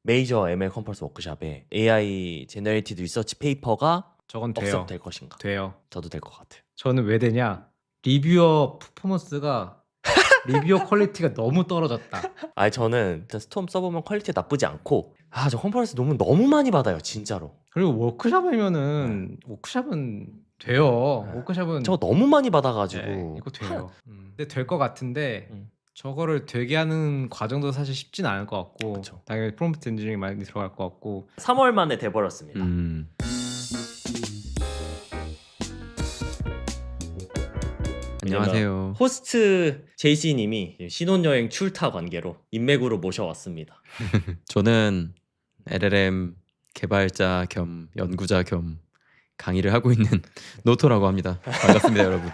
메이저 ML 컨퍼런스 워크숍에 AI 제너레이티드 리서치 페이퍼가 저건 억셉 돼요. 될 것인가? 돼요. 저도 될 것 같아요. 저는 왜 되냐? 리뷰어 퍼포먼스가 리뷰어 퀄리티가 너무 떨어졌다. 아니 저는 진짜 스톰 써보면 퀄리티 나쁘지 않고 저 컨퍼런스 논문 너무 많이 받아요 진짜로. 그리고 워크숍이면은 워크숍은 돼요. 워크숍은 저거 너무 많이 받아가지고 네, 이거 돼요. 근데 될 것 같은데 음. 저거를 되게 하는 과정도 사실 쉽진 않을 것 같고 그쵸. 당연히 프롬프트 엔지니어링 많이 들어갈 것 같고 3월 만에 돼버렸습니다. 안녕하세요. 호스트 제이씨님이 신혼여행 출타 관계로 인맥으로 모셔왔습니다. 저는 LLM 개발자 겸 연구자 겸 강의를 하고 있는 노토라고 합니다. 반갑습니다, 여러분.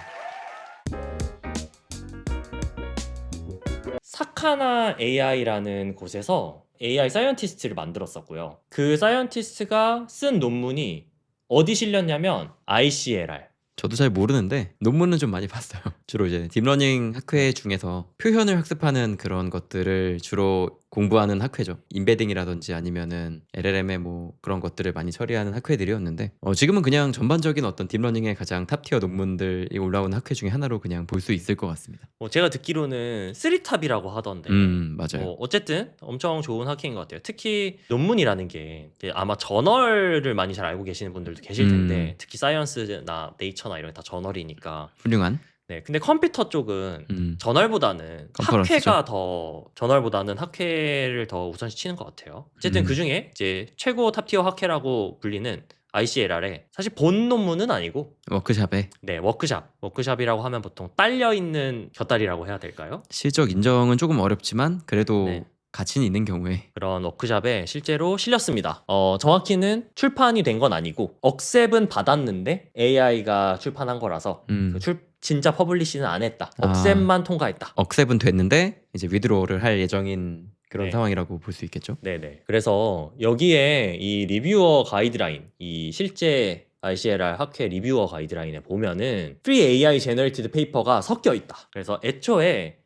사카나 AI라는 곳에서 AI 사이언티스트를 만들었었고요. 그 사이언티스트가 쓴 논문이 어디 실렸냐면 ICLR. 저도 잘 모르는데 논문은 좀 많이 봤어요. 주로 이제 딥러닝 학회 중에서 표현을 학습하는 그런 것들을 주로 공부하는 학회죠. 인베딩이라든지 아니면은 LLM의 뭐 그런 것들을 많이 처리하는 학회들이었는데 지금은 그냥 전반적인 어떤 딥러닝의 가장 탑티어 논문들이 올라오는 학회 중에 하나로 그냥 볼 수 있을 것 같습니다. 제가 듣기로는 3탑이라고 하던데 맞아요. 어쨌든 엄청 좋은 학회인 것 같아요. 특히 논문이라는 게 이제 아마 저널을 많이 잘 알고 계시는 분들도 계실 텐데 특히 사이언스나 네이처나 이런 게 다 저널이니까 훌륭한. 네, 근데 컴퓨터 쪽은 저널보다는 컨퍼런스죠. 저널보다는 학회를 더 우선시 치는 것 같아요. 어쨌든 그 중에 이제 최고 탑티어 학회라고 불리는 ICLR에 사실 본 논문은 아니고 워크샵에 네, 워크샵이라고 하면 보통 딸려 있는 곁다리라고 해야 될까요? 실적 인정은 조금 어렵지만 그래도 네. 가치는 있는 경우에 그런 워크샵에 실제로 실렸습니다. 정확히는 출판이 된 건 아니고 억셉은 받았는데 AI가 출판한 거라서 진짜 퍼블리시는 안 했다. 억셉만 통과했다. 억셉은 됐는데 이제 위드로우를 할 예정인 그런 네. 상황이라고 볼 수 있겠죠. 네네. 그래서 여기에 이 리뷰어 가이드라인, 이 실제 ICLR 학회 리뷰어 가이드라인에 보면은 Free AI Generated Paper가 섞여 있다. 그래서 애초에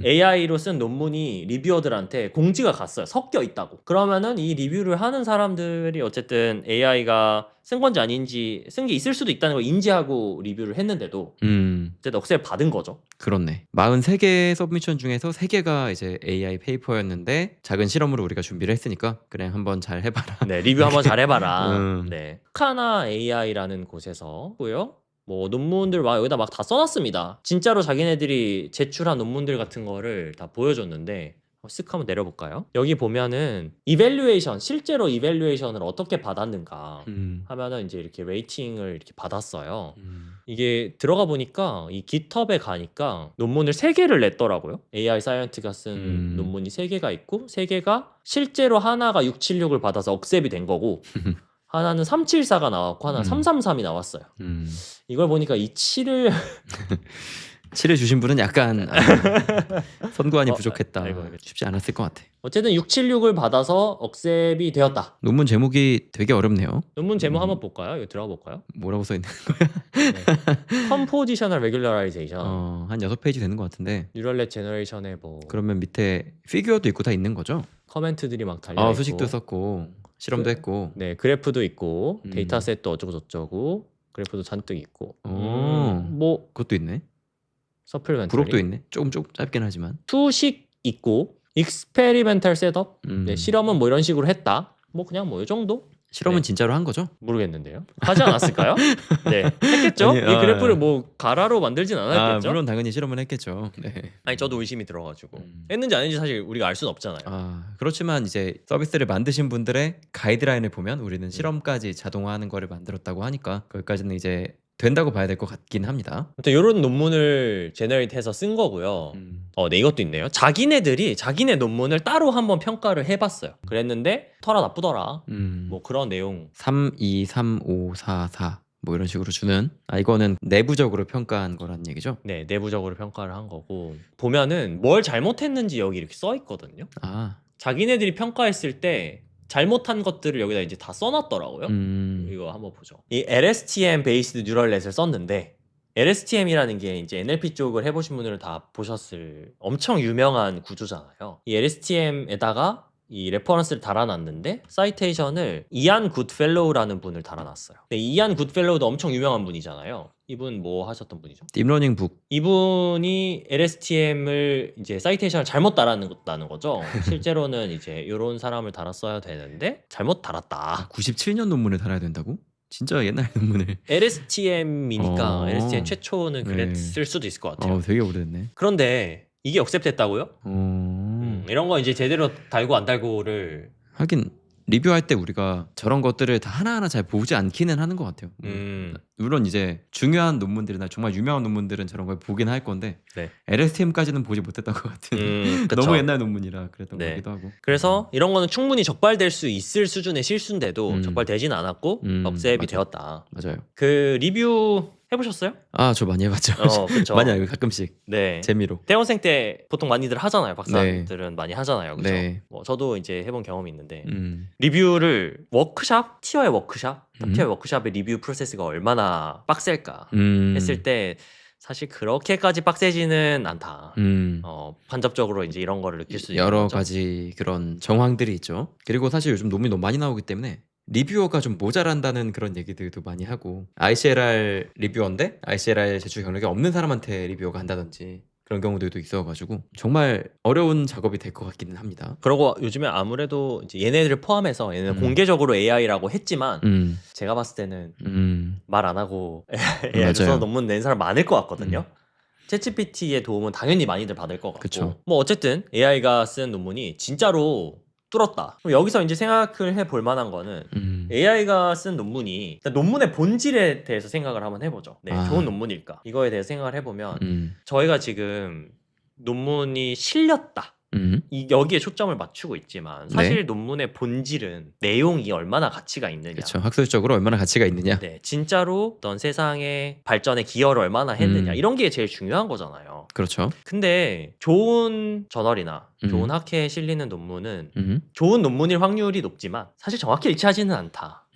AI로 쓴 논문이 리뷰어들한테 공지가 갔어요. 섞여 있다고. 그러면은 이 리뷰를 하는 사람들이 어쨌든 AI가 쓴 건지 아닌지 쓴 게 있을 수도 있다는 걸 인지하고 리뷰를 했는데도 어쨌든 억셉 받은 거죠. 그렇네. 43개 서브미션 중에서 3개가 이제 AI 페이퍼였는데 작은 실험으로 우리가 준비를 했으니까 그냥 한번 잘 해봐라. 네, 리뷰 한번 잘 해봐라. 네, 카나 AI라는 곳에서고요. 뭐 논문들 막 여기다 막 다 써놨습니다. 진짜로 자기네들이 제출한 논문들 같은 거를 다 보여줬는데 쓱 한번 내려볼까요? 여기 보면은 이밸류에이션, 실제로 이밸류에이션을 어떻게 받았는가 하면은 이제 이렇게 레이팅을 이렇게 받았어요. 이게 들어가 보니까 이 깃허브에 가니까 논문을 3개를 냈더라고요. AI 사이언티가 쓴 논문이 3개가 있고 3개가 실제로 하나가 676을 받아서 억셉이 된 거고 하나는 374가 나왔고 하나는 333이 나왔어요. 이걸 보니까 이 7을 7을 주신 분은 약간 선구안이 부족했다. 아이고. 쉽지 않았을 것 같아. 어쨌든 676을 받아서 억셉이 되었다. 논문 제목이 되게 어렵네요. 논문 제목 한번 볼까요? 이거 들어가 볼까요? 뭐라고 써있는 네. Compositional Regularization. 한 6페이지 되는 것 같은데 뉴럴넷 제너레이션에 뭐 그러면 밑에 피규어도 있고 다 있는 거죠? 커멘트들이 막 달려있고 수식도 썼고 실험도 했고 네, 그래프도 있고 데이터셋도 어쩌고 저쩌고 그래프도 잔뜩 있고 뭐 그것도 있네. 서플멘터리 부록도 있네. 조금 짧긴 하지만 투식 있고 익스페리멘탈 셋업 네, 실험은 뭐 이런 식으로 했다. 뭐 그냥 뭐 이 정도? 실험은 네. 진짜로 한 거죠? 모르겠는데요. 하지 않았을까요? 네, 했겠죠? 아니, 이 그래프를 뭐 가라로 만들진 않았겠죠? 물론 당연히 실험은 했겠죠. 네. 아니 저도 의심이 들어가지고 했는지 아닌지 사실 우리가 알 수는 없잖아요. 그렇지만 이제 서비스를 만드신 분들의 가이드라인을 보면 우리는 실험까지 자동화하는 거를 만들었다고 하니까 거기까지는 이제 된다고 봐야 될 것 같긴 합니다. 아무튼 이런 논문을 제너레이트해서 쓴 거고요. 네, 이것도 있네요. 자기네 논문을 따로 한번 평가를 해봤어요. 그랬는데 터라 나쁘더라. 뭐 그런 내용. 3, 2, 3, 5, 4, 4 뭐 이런 식으로 주는 이거는 내부적으로 평가한 거란 얘기죠? 네, 내부적으로 평가를 한 거고 보면은 뭘 잘못했는지 여기 이렇게 써 있거든요. 자기네들이 평가했을 때 잘못한 것들을 여기다 이제 다 써놨더라고요. 이거 한번 보죠. 이 LSTM 베이스드 뉴럴넷을 썼는데 LSTM이라는 게 이제 NLP 쪽을 해보신 분들은 다 보셨을 엄청 유명한 구조잖아요. 이 LSTM에다가 이 레퍼런스를 달아놨는데 사이테이션을 이안 굿펠로우라는 분을 달아놨어요. 근데 이안 굿펠로우도 엄청 유명한 분이잖아요. 이분 뭐 하셨던 분이죠? 딥러닝 북. 이분이 LSTM을 이제 사이테이션을 잘못 달았다는 거죠. 실제로는 이제 이런 사람을 달았어야 되는데 잘못 달았다. 97년 논문을 달아야 된다고? 진짜 옛날 논문을. LSTM이니까 LSTM 네. 최초는 그랬을 수도 있을 것 같아요. 되게 오래됐네. 그런데 이게 억셉됐다고요? 이런 거 이제 제대로 달고 안 달고를 하긴 리뷰할 때 우리가 저런 것들을 다 하나하나 잘 보지 않기는 하는 것 같아요. 물론 이제 중요한 논문들이나 정말 유명한 논문들은 저런 걸 보긴 할 건데 네. LSTM까지는 보지 못했던 것 같은 그쵸. 너무 옛날 논문이라 그랬던 네. 것 같기도 하고. 그래서 이런 거는 충분히 적발될 수 있을 수준의 실수인데도 적발되진 않았고 억셉이 맞아. 되었다. 맞아요. 그 리뷰 해보셨어요? 저 많이 해봤죠. 그쵸. 많이 알고 가끔씩 네. 재미로. 대원생 때 보통 많이들 하잖아요. 박사들은 많이 하잖아요. 그죠? 네. 뭐 저도 이제 해본 경험이 있는데 음. 리뷰를 워크샵, 티어의 워크샵, 탑티어의 워크샵의 리뷰 프로세스가 얼마나 빡셀까 했을 때 사실 그렇게까지 빡세지는 않다. 간접적으로 이제 이런 거를 느낄 수 있는 여러 거죠. 가지 그런 정황들이 있죠. 그리고 사실 요즘 논문이 너무 많이 나오기 때문에 리뷰어가 좀 모자란다는 그런 얘기들도 많이 하고 ICLR 리뷰어인데 ICLR 제출 경력이 없는 사람한테 리뷰어가 한다든지 그런 경우들도 있어가지고 정말 어려운 작업이 될 것 같기는 합니다. 그리고 요즘에 아무래도 이제 얘네들을 포함해서 얘네는 공개적으로 AI라고 했지만 제가 봤을 때는 말 안 하고 AI를 써서 논문 낸 사람 많을 것 같거든요. 챗GPT의 도움은 당연히 많이들 받을 것 같고 그쵸. 뭐 어쨌든 AI가 쓴 논문이 진짜로 뚫었다. 그럼 여기서 이제 생각을 해볼 만한 거는 AI가 쓴 논문이 일단 논문의 본질에 대해서 생각을 한번 해보죠. 네, 좋은 논문일까? 이거에 대해서 생각을 해보면 저희가 지금 논문이 실렸다. 여기에 초점을 맞추고 있지만 사실 논문의 본질은 내용이 얼마나 가치가 있느냐. 그렇죠. 학술적으로 얼마나 가치가 있느냐. 네, 진짜로 어떤 세상의 발전에 기여를 얼마나 했느냐 이런 게 제일 중요한 거잖아요. 그렇죠. 근데 좋은 저널이나 좋은 학회에 실리는 논문은 좋은 논문일 확률이 높지만 사실 정확히 일치하지는 않다.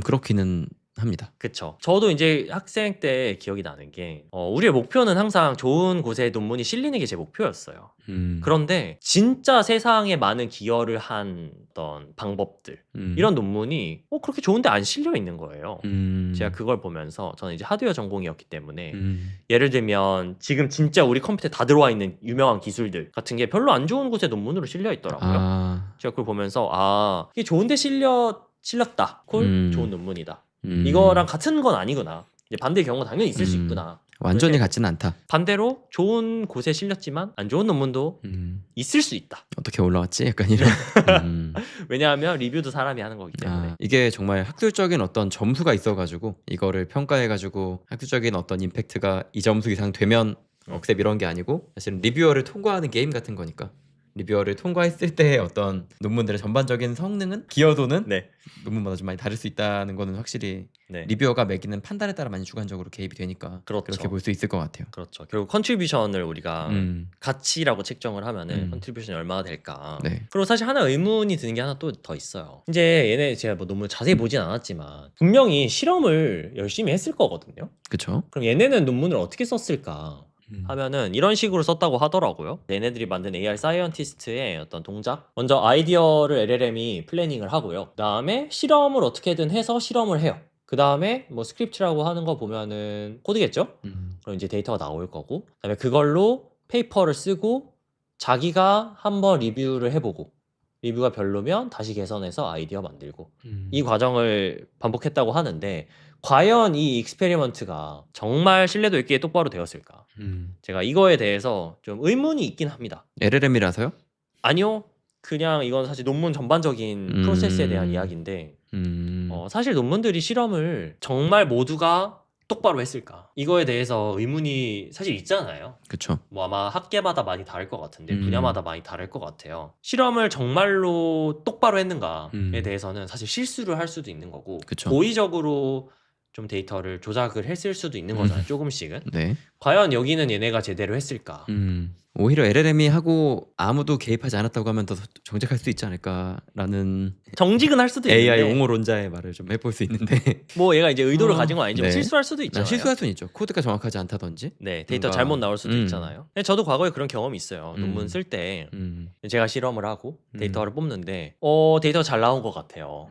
그렇기는 합니다. 그쵸. 저도 이제 학생 때 기억이 나는 게 우리의 목표는 항상 좋은 곳에 논문이 실리는 게 제 목표였어요. 그런데 진짜 세상에 많은 기여를 한 어떤 방법들 이런 논문이 그렇게 좋은데 안 실려 있는 거예요. 제가 그걸 보면서 저는 이제 하드웨어 전공이었기 때문에 예를 들면 지금 진짜 우리 컴퓨터에 다 들어와 있는 유명한 기술들 같은 게 별로 안 좋은 곳에 논문으로 실려 있더라고요. 제가 그걸 보면서 이게 좋은데 실렸다. 콜 좋은 논문이다. 이거랑 같은 건 아니구나. 이제 반대의 경우가 당연히 있을 수 있구나. 완전히 같지는 않다. 반대로 좋은 곳에 실렸지만 안 좋은 논문도 있을 수 있다. 어떻게 올라왔지? 약간 이런. 왜냐하면 리뷰도 사람이 하는 거기 때문에. 이게 정말 학술적인 어떤 점수가 있어가지고 이거를 평가해가지고 학술적인 어떤 임팩트가 이 점수 이상 되면 억셉 이런 게 아니고 사실은 리뷰어를 통과하는 게임 같은 거니까. 리뷰어를 통과했을 때의 어떤 논문들의 전반적인 성능은 기여도는 논문마다 좀 많이 다를 수 있다는 거는 확실히 리뷰어가 매기는 판단에 따라 많이 주관적으로 개입이 되니까 그렇게 볼 수 있을 것 같아요. 그렇죠. 결국 컨트리뷰션을 우리가 가치라고 책정을 하면은 컨트리뷰션이 얼마나 될까. 그리고 사실 하나 의문이 드는 게 하나 또 더 있어요. 이제 얘네 제가 뭐 논문 자세히 보진 않았지만 분명히 실험을 열심히 했을 거거든요. 그렇죠. 그럼 얘네는 논문을 어떻게 썼을까? 하면은 이런 식으로 썼다고 하더라고요. 얘네들이 만든 AI 사이언티스트의 어떤 동작, 먼저 아이디어를 LLM이 플래닝을 하고요. 그 다음에 실험을 어떻게든 해서 실험을 해요. 그 다음에 뭐 스크립트라고 하는 거 보면은 코드겠죠? 그럼 이제 데이터가 나올 거고, 그 다음에 그걸로 페이퍼를 쓰고 자기가 한번 리뷰를 해보고, 리뷰가 별로면 다시 개선해서 아이디어 만들고, 이 과정을 반복했다고 하는데 과연 이 익스페리먼트가 정말 신뢰도 있게 똑바로 되었을까? 제가 이거에 대해서 좀 의문이 있긴 합니다. LLM이라서요? 아니요. 그냥 이건 사실 논문 전반적인 프로세스에 대한 이야기인데 사실 논문들이 실험을 정말 모두가 똑바로 했을까? 이거에 대해서 의문이 사실 있잖아요. 그렇죠. 뭐 아마 학계마다 많이 다를 것 같은데 분야마다 많이 다를 것 같아요. 실험을 정말로 똑바로 했는가에 대해서는 사실 실수를 할 수도 있는 거고 그쵸. 고의적으로 좀 데이터를 조작을 했을 수도 있는 거잖아요. 조금씩은. 네. 과연 여기는 얘네가 제대로 했을까? 오히려 LLM이 하고 아무도 개입하지 않았다고 하면 더 정직할 수 있지 않을까라는 정직은 할 수도 AI 있는데 옹호론자의 말을 좀 해볼 수 있는데 뭐 얘가 이제 의도를 아, 가진 건 아니지만 네. 실수할 수도 있잖아요. 실수할 수는 있죠. 코드가 정확하지 않다든지. 네, 데이터 뭔가- 잘못 나올 수도 있잖아요. 근데 저도 과거에 그런 경험이 있어요. 음. 논문 쓸 때 음, 제가 실험을 하고 음. 데이터를 뽑는데 데이터가 잘 나온 것 같아요.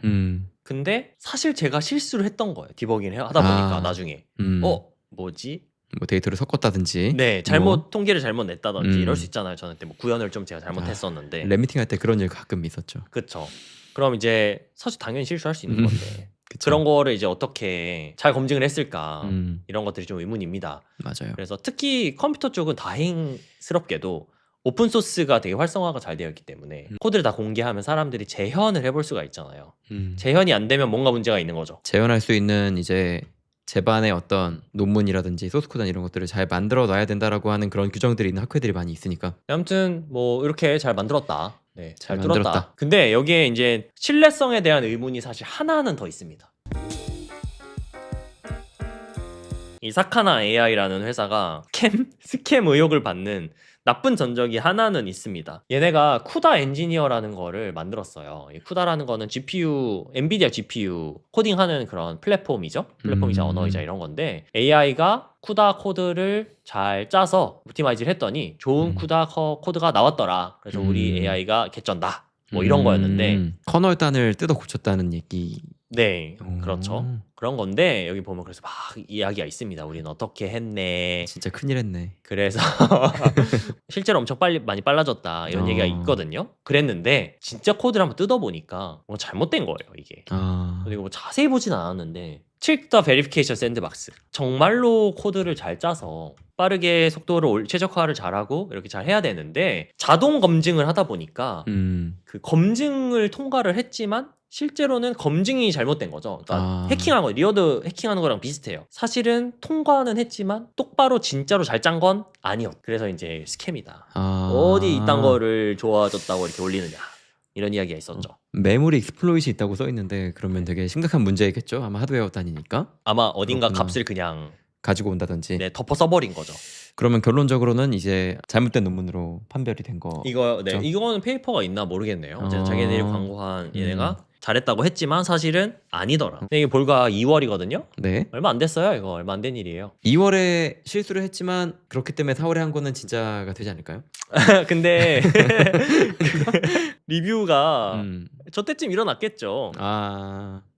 근데 사실 제가 실수를 했던 거예요. 디버깅을 하다 보니까 아. 나중에 뭐지? 뭐 데이터를 섞었다든지. 네, 잘못 통계를 잘못 냈다든지 음. 이럴 수 있잖아요. 저는 그때 뭐 구현을 좀 제가 잘못했었는데. 랩미팅 할 때 그런 일 가끔 있었죠. 그쵸. 그럼 이제 사실 당연히 실수할 수 있는 건데 그쵸? 그런 거를 이제 어떻게 잘 검증을 했을까 이런 것들이 좀 의문입니다. 맞아요. 그래서 특히 컴퓨터 쪽은 다행스럽게도 오픈 소스가 되게 활성화가 잘 되어 있기 때문에 코드를 다 공개하면 사람들이 재현을 해볼 수가 있잖아요. 재현이 안 되면 뭔가 문제가 있는 거죠. 재현할 수 있는 이제 제반의 어떤 논문이라든지 소스코드나 이런 것들을 잘 만들어 놔야 된다라고 하는 그런 규정들이 있는 학회들이 많이 있으니까. 아무튼 뭐 이렇게 잘 만들었다. 네, 잘 잘 뚫었다. 만들었다. 근데 여기에 이제 신뢰성에 대한 의문이 사실 하나는 더 있습니다. 이 사카나 AI라는 회사가 스캠 의혹을 받는 나쁜 전적이 하나는 있습니다. 얘네가 쿠다 엔지니어라는 거를 만들었어요. 이 쿠다라는 거는 GPU, 엔비디아 GPU 코딩하는 그런 플랫폼이죠. 플랫폼이자 언어이자 이런 건데 AI가 쿠다 코드를 잘 짜서 옵티마이즈를 했더니 좋은 쿠다 코드가 나왔더라. 그래서 우리 AI가 개쩐다. 뭐 이런 거였는데 커널 단을 뜯어 고쳤다는 얘기. 네, 그렇죠. 그런 건데 여기 보면 그래서 막 이야기가 있습니다. 우리는 어떻게 했네. 진짜 큰일 했네. 그래서 실제로 엄청 많이 빨라졌다 이런 얘기가 있거든요. 그랬는데 진짜 코드를 한번 뜯어보니까 뭔가 잘못된 거예요 이게. 그리고 뭐 자세히 보진 않았는데 Check the Verification Sandbox 정말로 코드를 잘 짜서 빠르게 속도를 최적화를 잘하고 이렇게 잘 해야 되는데 자동 검증을 하다 보니까 그 검증을 통과를 했지만 실제로는 검증이 잘못된 거죠. 그러니까 해킹한 거, 리어드 해킹하는 거랑 비슷해요. 사실은 통과는 했지만 똑바로 진짜로 잘 짠 건 아니었. 그래서 이제 스캠이다. 어디 이딴 거를 좋아졌다고 이렇게 올리느냐. 이런 이야기가 있었죠. 메모리 익스플로잇이 있다고 써 있는데 그러면 되게 심각한 문제겠죠. 아마 하드웨어 단위니까. 아마 어딘가 그렇구나. 값을 그냥 가지고 온다든지. 네, 덮어 써버린 거죠. 그러면 결론적으로는 이제 잘못된 논문으로 판별이 된 거. 이거는 페이퍼가 있나 모르겠네요. 어쨌든 자기네들이 광고한 얘네가 잘했다고 했지만 사실은 아니더라. 근데 이게 불과 2월이거든요. 네. 얼마 안 됐어요. 이거 얼마 안 된 일이에요. 2월에 실수를 했지만 그렇기 때문에 4월에 한 거는 진짜가 되지 않을까요? 근데 리뷰가 저 때쯤 일어났겠죠.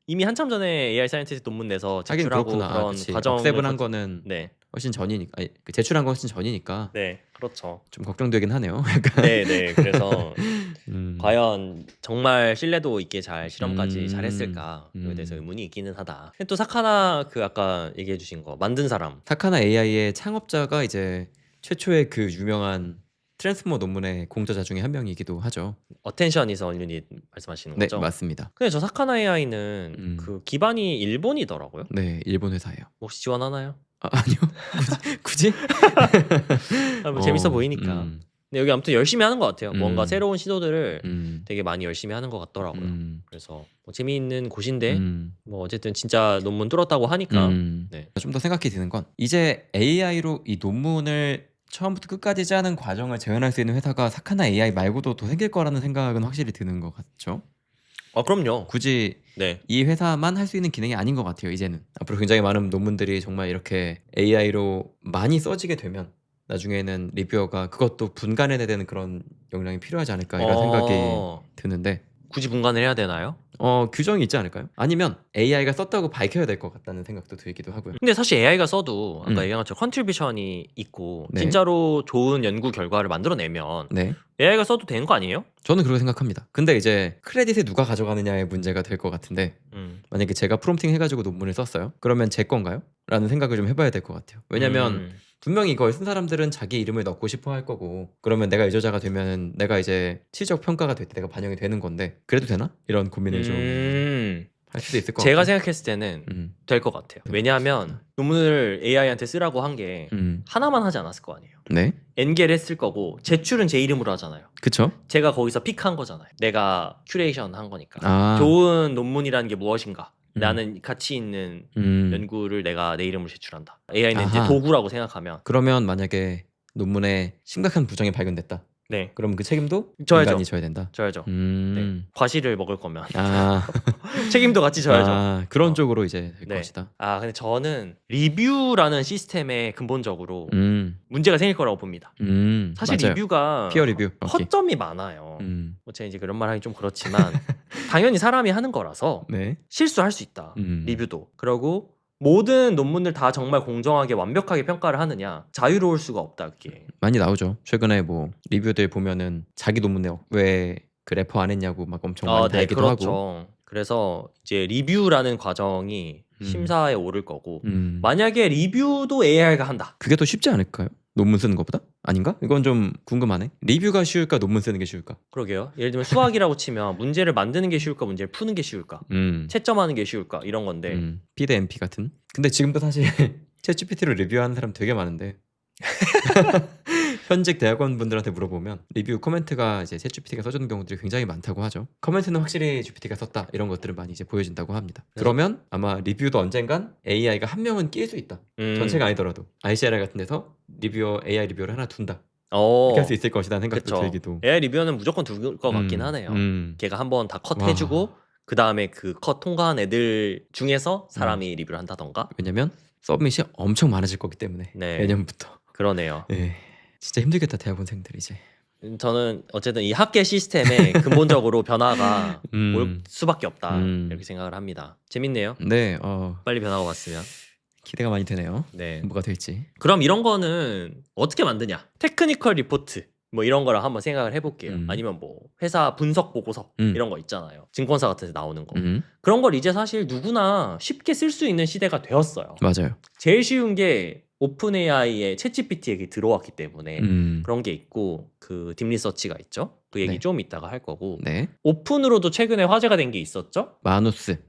이미 한참 전에 AI 사이언티스트 논문 내서 하긴 제출하고 그렇구나. 그런 과정을 억셉을 한 거는 네, 훨씬 전이니까. 아니, 그 제출한 건 훨씬 전이니까 네, 그렇죠. 좀 걱정되긴 하네요. 약간. 네, 네. 그래서 과연 정말 신뢰도 있게 잘 실험까지 잘했을까에 대해서 의문이 있기는 하다. 또 사카나 그 아까 얘기해주신 거 만든 사람 사카나 AI의 창업자가 이제 최초의 그 유명한 트랜스포머 논문의 공저자 중에 한 명이기도 하죠. 어텐션 이즈 언유닛 말씀하시는 네, 거죠? 맞습니다. 근데 저 사카나 AI는 그 기반이 일본이더라고요. 네, 일본 회사예요. 혹시 지원하나요? 아니요. 굳이? 뭐 재밌어 보이니까. 근데 여기 아무튼 열심히 하는 것 같아요. 뭔가 새로운 시도들을 되게 많이 열심히 하는 것 같더라고요. 그래서 뭐 재미있는 곳인데 뭐 어쨌든 진짜 논문 뚫었다고 하니까 네. 좀 더 생각이 드는 건 이제 AI로 이 논문을 처음부터 끝까지 짜는 과정을 재현할 수 있는 회사가 사카나 AI 말고도 더 생길 거라는 생각은 확실히 드는 것 같죠. 그럼요. 굳이 네. 이 회사만 할 수 있는 기능이 아닌 것 같아요. 이제는 앞으로 굉장히 많은 논문들이 정말 이렇게 AI로 많이 써지게 되면 나중에는 리뷰어가 그것도 분간해내야 되는 그런 역량이 필요하지 않을까 이런 생각이 드는데 굳이 분간을 해야 되나요? 규정이 있지 않을까요? 아니면 AI가 썼다고 밝혀야 될 것 같다는 생각도 들기도 하고요. 근데 사실 AI가 써도 아까 얘기한 것처럼 컨트리뷰션이 있고 네. 진짜로 좋은 연구 결과를 만들어내면 네, AI가 써도 되는 거 아니에요? 저는 그렇게 생각합니다. 근데 이제 크레딧을 누가 가져가느냐의 문제가 될 것 같은데 만약에 제가 프롬프팅 해가지고 논문을 썼어요? 그러면 제 건가요? 라는 생각을 좀 해봐야 될 것 같아요. 왜냐면 분명히 이걸 쓴 사람들은 자기 이름을 넣고 싶어 할 거고 그러면 내가 유저자가 되면 내가 이제 시적 평가가 될 때 내가 반영이 되는 건데 그래도 되나? 이런 고민을 좀 할 수도 있을 것 같아요. 제가 생각했을 때는 될 것 같아요. 왜냐하면 논문을 AI한테 쓰라고 한 게 하나만 하지 않았을 거 아니에요. 네, 엔겔 했을 거고 제출은 제 이름으로 하잖아요. 그쵸? 제가 거기서 픽한 거잖아요. 내가 큐레이션 한 거니까. 아, 좋은 논문이라는 게 무엇인가? 나는 가치 있는 음. 연구를 내가 내 이름으로 제출한다. AI는 아하. 이제 도구라고 생각하면 그러면 만약에 논문에 심각한 부정이 발견됐다. 네, 그럼 그 책임도 져야죠. 인간이 져야 된다. 져야죠. 네. 과실을 먹을 거면 아, 책임도 같이 져야죠. 아, 그런 어. 쪽으로 이제 될 네. 것이다. 근데 저는 리뷰라는 시스템에 근본적으로 문제가 생길 거라고 봅니다. 사실 맞아요. 리뷰가 피어 리뷰. 오케이. 허점이 많아요. 뭐 제가 이제 그런 말 하기 좀 그렇지만 당연히 사람이 하는 거라서 네. 실수할 수 있다. 음. 리뷰도. 그리고 모든 논문을 다 정말 공정하게 완벽하게 평가를 하느냐, 자유로울 수가 없다. 그게. 많이 나오죠. 최근에 뭐 리뷰들 보면은 자기 논문에 왜 그 레퍼 안 했냐고 막 엄청 많이 네, 달기도 그렇죠. 하고. 그래서 이제 리뷰라는 과정이 심사에 오를 거고, 만약에 리뷰도 AI가 한다. 그게 더 쉽지 않을까요? 논문 쓰는 것보다? 아닌가? 이건 좀 궁금하네. 리뷰가 쉬울까? 논문 쓰는 게 쉬울까? 그러게요. 예를 들면 수학이라고 치면 문제를 만드는 게 쉬울까, 문제를 푸는 게 쉬울까, 채점하는 게 쉬울까, 이런 건데. P 대 MP 같은. 근데 지금도 사실 챗 GPT로 리뷰하는 사람 되게 많은데 현직 대학원 분들한테 물어보면 리뷰 코멘트가 이제 챗 GPT가 써주는 경우들이 굉장히 많다고 하죠. 코멘트는 확실히 GPT가 썼다 이런 것들을 많이 이제 보여준다고 합니다. 그러면 아마 리뷰도 언젠간 AI가 한 명은 낄 수 있다. 전체가 아니더라도 ICRI 같은 데서 리뷰어 AI 리뷰어를 하나 둔다. 이렇게 할 수 있을 것이라는 생각도 그쵸. 들기도. AI 리뷰어는 무조건 둘 것 같긴 하네요. 걔가 한번 다 컷 와. 해주고 그 다음에 그 컷 통과한 애들 중에서 사람이 리뷰를 한다던가. 왜냐면 서브밋이 엄청 많아질 거기 때문에 네. 내년부터. 그러네요. 네. 진짜 힘들겠다 대학원생들 이제. 저는 어쨌든 이 학계 시스템에 근본적으로 변화가 올 수밖에 없다 이렇게 생각을 합니다. 재밌네요. 네, 빨리 변화가 왔으면. 기대가 많이 되네요. 네. 뭐가 될지. 그럼 이런 거는 어떻게 만드냐? 테크니컬 리포트 뭐 이런 거를 한번 생각을 해볼게요. 아니면 뭐 회사 분석 보고서 이런 거 있잖아요. 증권사 같은 데 나오는 거. 그런 걸 이제 사실 누구나 쉽게 쓸 수 있는 시대가 되었어요. 맞아요. 제일 쉬운 게 오픈 AI의 챗GPT에 들어왔기 때문에 그런 게 있고, 그 딥리서치가 있죠. 그 얘기 네. 좀 이따가 할 거고. 네. 오픈으로도 최근에 화제가 된 게 있었죠. 마누스.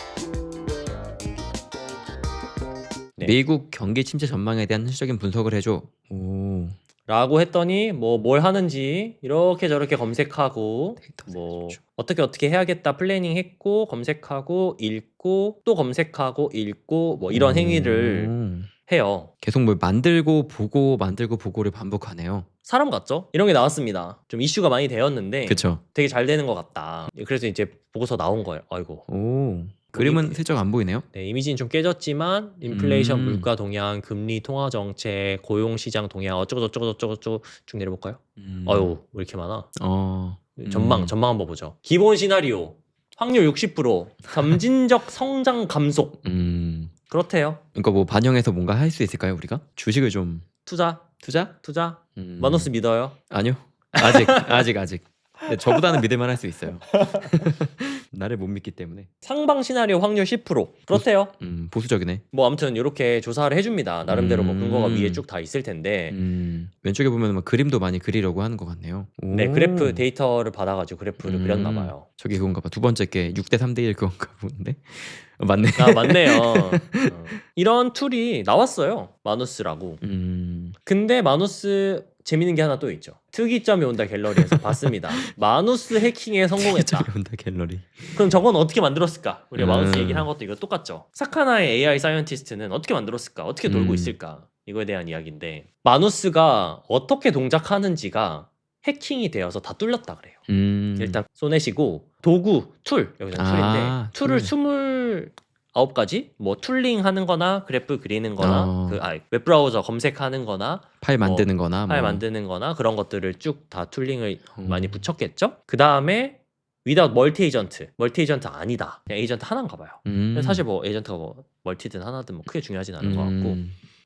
네. 미국 경기 침체 전망에 대한 현실적인 분석을 해줘. 오. 라고 했더니 뭐 뭘 하는지 이렇게 저렇게 검색하고 데이터 뭐 좋죠. 어떻게 해야겠다 플래닝 했고, 검색하고 읽고 또 검색하고 읽고 뭐 이런 행위를 해요. 계속 뭘 만들고 보고를 반복하네요. 사람 같죠? 이런 게 나왔습니다. 좀 이슈가 많이 되었는데 그쵸. 되게 잘 되는 것 같다. 그래서 이제 보고서 나온 거예요. 아이고. 오. 그림은 슬쩍 안 보이네요. 네, 이미지는 좀 깨졌지만 인플레이션, 물가 음. 동향, 금리 통화 정책, 고용 시장 동향 어쩌고저쩌고 쭉 내려볼까요? 음. 아유, 왜 이렇게 많아? 어. 전망 한번 보죠. 기본 시나리오 확률 60%, 점진적 성장 감속. 그렇대요. 그러니까 뭐 반영해서 뭔가 할 수 있을까요, 우리가? 주식을 좀 투자. 투자? 마누스 믿어요? 아니요. 아직. 근데 저보다는 믿을만 할 수 있어요. 나를 못 믿기 때문에. 상방 시나리오 확률 10%. 그렇대요. 보수적이네. 뭐 아무튼 이렇게 조사를 해줍니다. 나름대로 뭐 근거가 위에 쭉 다 있을 텐데. 왼쪽에 보면 막 그림도 많이 그리려고 하는 것 같네요. 네, 오. 그래프 데이터를 받아가지고 그래프를 그렸나 봐요. 저기 그건가 봐. 두 번째 게 6대 3대 1 그건가 보는데. 맞네. 맞네요. 이런 툴이 나왔어요. 마누스라고. 근데 마누스 재밌는 게 하나 또 있죠. 특이점이 온다 갤러리에서 봤습니다. 마누스 해킹에 성공했다. 저기 온다 갤러리. 그럼 저건 어떻게 만들었을까? 우리가 마누스 얘기를 한 것도 이거 똑같죠. 사카나의 AI 사이언티스트는 어떻게 만들었을까? 어떻게 놀고 있을까? 이거에 대한 이야기인데, 마누스가 어떻게 동작하는지가 해킹이 되어서 다 뚫렸다 그래요. 일단 쏘내시고 도구, 툴, 여기서 툴인데 툴을 29가지 뭐 툴링 하는 거나 그래프 그리는 거나 웹브라우저 검색하는 거나 파일 만드는 거나 파일 만드는 거나 그런 것들을 쭉 다 툴링을 많이 붙였겠죠. 그 다음에 without 멀티 에이전트 아니다, 그냥 에이전트 하나인가 봐요. 사실 뭐 에이전트가 뭐 멀티든 하나든 뭐 크게 중요하진 않은 것 같고,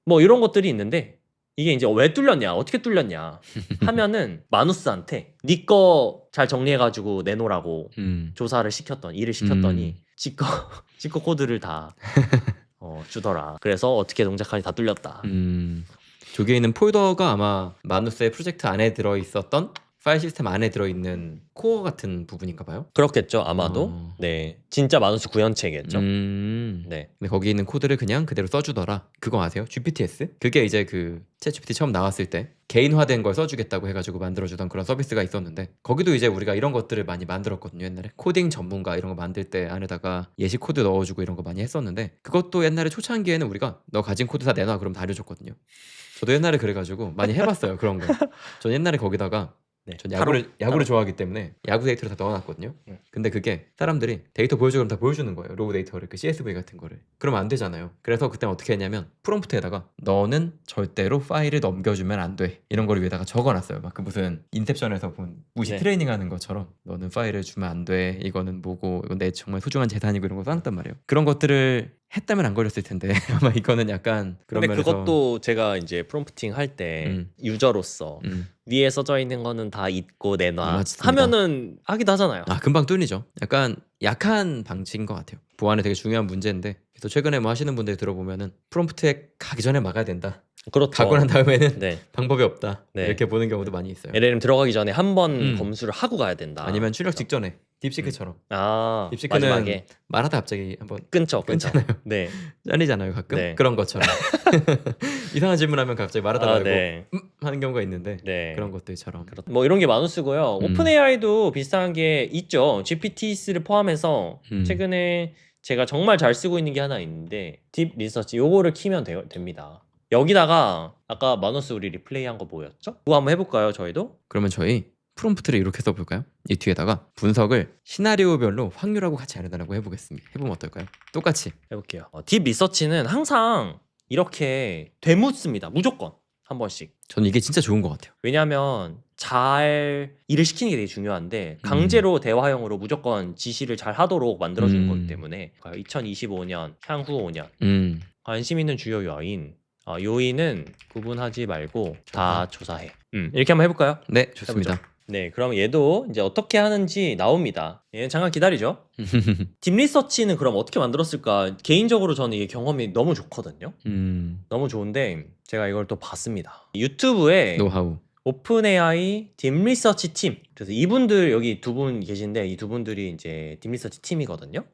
뭐 이런 것들이 있는데, 이게 이제 왜 뚫렸냐, 어떻게 뚫렸냐 하면은 마누스한테 네 거 잘 정리해가지고 내놓으라고 일을 시켰더니 지꺼 코드를 다 주더라. 그래서 어떻게 동작하니 다 뚫렸다. 저기에 있는 폴더가 아마 마누스의 프로젝트 안에 들어있었던 파일 시스템 안에 들어있는 코어 같은 부분인가 봐요. 그렇겠죠, 아마도. 네, 진짜 마누스 구현체겠죠. 네. 근데 거기 있는 코드를 그냥 그대로 써주더라. 그거 아세요? GPTS? 그게 이제 그 챗GPT 처음 나왔을 때 개인화된 걸 써주겠다고 해가지고 만들어주던 그런 서비스가 있었는데, 거기도 이제 우리가 이런 것들을 많이 만들었거든요. 옛날에 코딩 전문가 이런 거 만들 때 안에다가 예시 코드 넣어주고 이런 거 많이 했었는데, 그것도 옛날에 초창기에는 우리가 너 가진 코드 다 내놔 그럼 다 알려줬거든요. 저도 옛날에 그래가지고 많이 해봤어요 그런 거. 전 옛날에 거기다가 네. 전 야구를 좋아하기 때문에 야구 데이터를 다 넣어놨거든요. 근데 그게 사람들이 데이터 보여줘 그럼 다 보여주는 거예요. 로우 데이터를 그 CSV 같은 거를. 그러면 안 되잖아요. 그래서 그때 어떻게 했냐면 프롬프트에다가 너는 절대로 파일을 넘겨주면 안 돼. 이런 거를 위에다가 적어놨어요. 막 그 무슨 인셉션에서 본 무시 네. 트레이닝하는 것처럼 너는 파일을 주면 안 돼. 이거는 뭐고 이건 내 정말 소중한 재산이고 이런 거 써놨단 말이에요. 그런 것들을 했다면 안 걸렸을 텐데 아마 이거는 약간 그런 근데 면에서 그것도 제가 이제 프롬프팅 할 때 유저로서 위에 써져 있는 거는 다 잊고 내놔 맞습니다. 하면은 하기도 하잖아요. 금방 뚫리죠. 약간 약한 방식인 것 같아요. 보안에 되게 중요한 문제인데 그래서 최근에 뭐 하시는 분들 들어보면은 프롬프트에 가기 전에 막아야 된다. 그렇죠. 가고 난 다음에는 네. 방법이 없다. 네. 이렇게 보는 경우도 많이 있어요. LLM 들어가기 전에 한번 검수를 하고 가야 된다. 아니면 출력 직전에 딥시크처럼. 딥시크는 마지막에 말하다 갑자기 한번 끊잖아요. 네. 잘리잖아요 가끔. 네. 그런 것처럼 이상한 질문하면 갑자기 말하다 말고 네. 하는 경우가 있는데 네. 그런 것들처럼. 뭐 이런 게 마누스고요. 오픈 AI도 비슷한 게 있죠. GPT-3를 포함해서 최근에 제가 정말 잘 쓰고 있는 게 하나 있는데 딥 리서치 요거를 키면 됩니다. 여기다가 아까 마누스 우리 리플레이한 거 뭐였죠? 그거 한번 해볼까요? 저희도? 그러면 저희 프롬프트를 이렇게 써볼까요? 이 뒤에다가 분석을 시나리오별로 확률하고 같이 알려달라고 해보겠습니다. 해보면 어떨까요? 똑같이. 해볼게요. 딥 리서치는 항상 이렇게 되묻습니다. 무조건 한 번씩. 저는 이게 진짜 좋은 것 같아요. 왜냐하면 잘 일을 시키는 게 되게 중요한데 강제로 대화형으로 무조건 지시를 잘 하도록 만들어주는 거기 때문에 2025년, 향후 5년 관심 있는 주요 요인은 구분하지 말고 다 조사해. 이렇게 한번 해볼까요? 네, 좋습니다. 해보죠. 네, 그럼 얘도 이제 어떻게 하는지 나옵니다. 얘는 잠깐 기다리죠. 딥 리서치는 그럼 어떻게 만들었을까? 개인적으로 저는 이게 경험이 너무 좋거든요. 너무 좋은데 제가 이걸 또 봤습니다. 유튜브에 노하우. 오픈 AI 딥 리서치 팀. 그래서 이분들 여기 두 분 계신데 이 두 분들이 이제 딥 리서치 팀이거든요.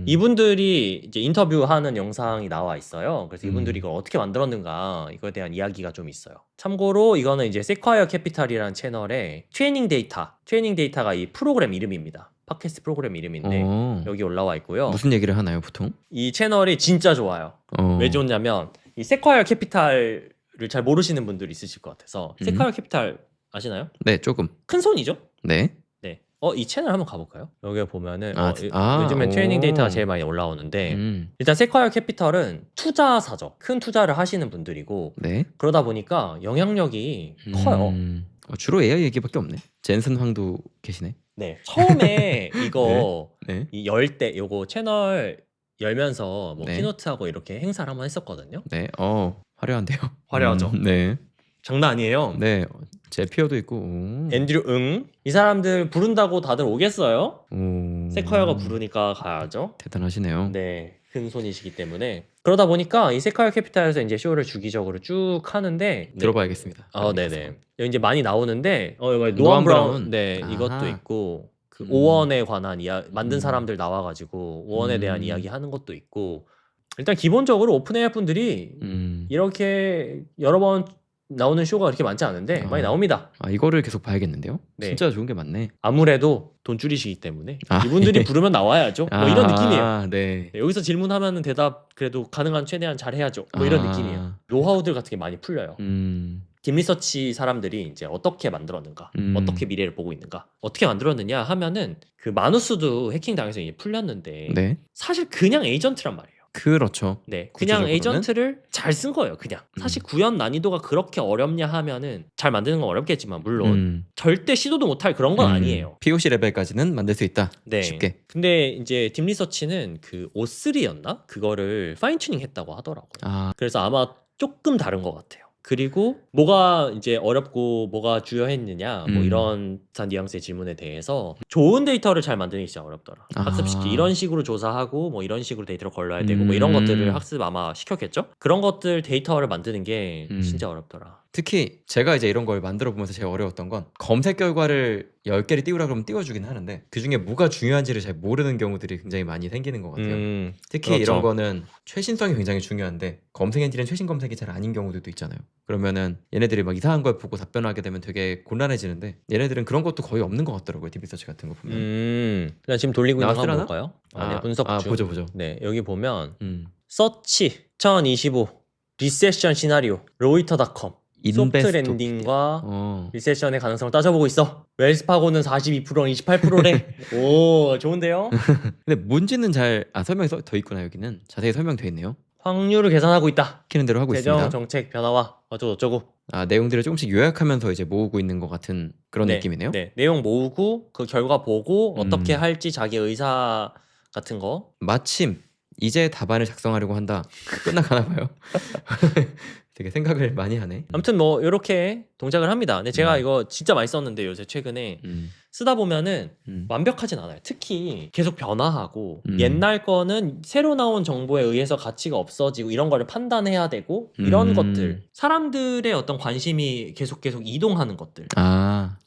이분들이 이제 인터뷰하는 영상이 나와 있어요. 그래서 이분들이 이걸 어떻게 만들었는가 이거에 대한 이야기가 좀 있어요. 참고로 이거는 이제 세콰이어 캐피탈이라는 채널의 트레이닝 데이터가 이 프로그램 이름입니다. 팟캐스트 프로그램 이름인데 여기 올라와 있고요. 무슨 얘기를 하나요, 보통? 이 채널이 진짜 좋아요. 왜 좋냐면 이 세콰이어 캐피탈을 잘 모르시는 분들이 있으실 것 같아서 세콰이어 캐피탈 아시나요? 네, 조금. 큰 손이죠? 네. 네. 이 채널 한번 가볼까요? 여기 보면은 요즘에 오. 트레이닝 데이터가 제일 많이 올라오는데 일단 세콰이어 캐피탈은 투자사죠. 큰 투자를 하시는 분들이고 네. 그러다 보니까 영향력이 커요. 주로 AI 얘기밖에 없네. 젠슨 황도 계시네. 네. 처음에 이거 네. 이 열 때 요거 채널 열면서 뭐 네. 키노트하고 이렇게 행사를 한번 했었거든요. 네. 화려한데요. 화려하죠. 네. 장난 아니에요. 네. 제피어도 있고. 오. 앤드류 이 사람들 부른다고 다들 오겠어요? 오. 세콰이어가 부르니까 가야죠. 대단하시네요. 네, 큰 손이시기 때문에 그러다 보니까 이 세콰이어 캐피탈에서 이제 쇼를 주기적으로 쭉 하는데 들어봐야겠습니다. 네네. 여기 이제 많이 나오는데 노암 노암 브라운 브라운. 네 아하. 이것도 있고 그 오원에 관한 만든 음. 사람들 나와가지고 오원에 대한 이야기 하는 것도 있고 일단 기본적으로 오픈 AI 분들이 이렇게 여러 번 나오는 쇼가 그렇게 많지 않은데 많이 나옵니다. 이거를 계속 봐야겠는데요? 네. 진짜 좋은 게 많네. 아무래도 돈 줄이시기 때문에 아, 이분들이 부르면 나와야죠. 뭐 이런 느낌이에요. 네. 네, 여기서 질문하면은 대답 그래도 가능한 최대한 잘 해야죠. 뭐 이런 느낌이에요. 노하우들 같은 게 많이 풀려요. 딥 리서치 사람들이 이제 어떻게 만들었는가, 어떻게 미래를 보고 있는가, 어떻게 만들었느냐 하면은 그 마누스도 해킹 당해서 이제 풀렸는데 네. 사실 그냥 에이전트란 말이에요. 그렇죠. 네, 그냥 구체적으로는? 에이전트를 잘 쓴 거예요. 그냥 사실 구현 난이도가 그렇게 어렵냐 하면은 잘 만드는 건 어렵겠지만 물론 절대 시도도 못할 그런 건 아니에요. POC 레벨까지는 만들 수 있다. 네. 쉽게. 근데 이제 딥 리서치는 그 O3였나? 그거를 파인 튜닝 했다고 하더라고요. 그래서 아마 조금 다른 것 같아요. 그리고 뭐가 이제 어렵고 뭐가 주요했느냐 뭐 이런 듯한 뉘앙스의 질문에 대해서 좋은 데이터를 잘 만드는 게 진짜 어렵더라. 학습시키 이런 식으로 조사하고 뭐 이런 식으로 데이터를 걸러야 되고 뭐 이런 것들을 학습 아마 시켰겠죠? 그런 것들 데이터를 만드는 게 진짜 어렵더라. 특히 제가 이제 이런 걸 만들어 보면서 제일 어려웠던 건 검색 결과를 10개를 띄우라 그러면 띄워주긴 하는데 그중에 뭐가 중요한지를 잘 모르는 경우들이 굉장히 많이 생기는 것 같아요. 특히 그렇죠. 이런 거는 최신성이 굉장히 중요한데 검색 엔진은 최신 검색이 잘 아닌 경우들도 있잖아요. 그러면은 얘네들이 막 이상한 걸 보고 답변하게 되면 되게 곤란해지는데 얘네들은 그런 것도 거의 없는 것 같더라고요. 딥리서치 같은 거 보면. 그냥 지금 돌리고 있는 거 한번 나왔으려나? 볼까요? 네, 분석 중. 보죠. 네, 여기 보면 음. 서치 2025 리세션 시나리오, 로이터닷컴, 소프트 인베스토. 랜딩과 리세션의 가능성을 따져보고 있어. 웰스파고는 42%랑 28%래. 오, 좋은데요? 근데 뭔지는 설명이 더 있구나. 여기는 자세히 설명돼 있네요. 확률을 계산하고 있다. 시키는 대로 하고 재정 있습니다. 정책 변화와 어쩌고저쩌고. 내용들을 조금씩 요약하면서 이제 모으고 있는 것 같은 그런 네, 느낌이네요. 네, 내용 모으고 그 결과 보고 어떻게 음. 할지 자기 의사 같은 거. 마침 이제 답안을 작성하려고 한다. 끝나가나 봐요. 되게 생각을 많이 하네. 아무튼 뭐 이렇게 동작을 합니다. 근데 제가 음. 이거 진짜 많이 썼는데 요새 최근에 음. 쓰다 보면은 음. 완벽하진 않아요. 특히 계속 변화하고 음. 옛날 거는 새로 나온 정보에 의해서 가치가 없어지고 이런 거를 판단해야 되고 이런 것들, 사람들의 어떤 관심이 계속 이동하는 것들,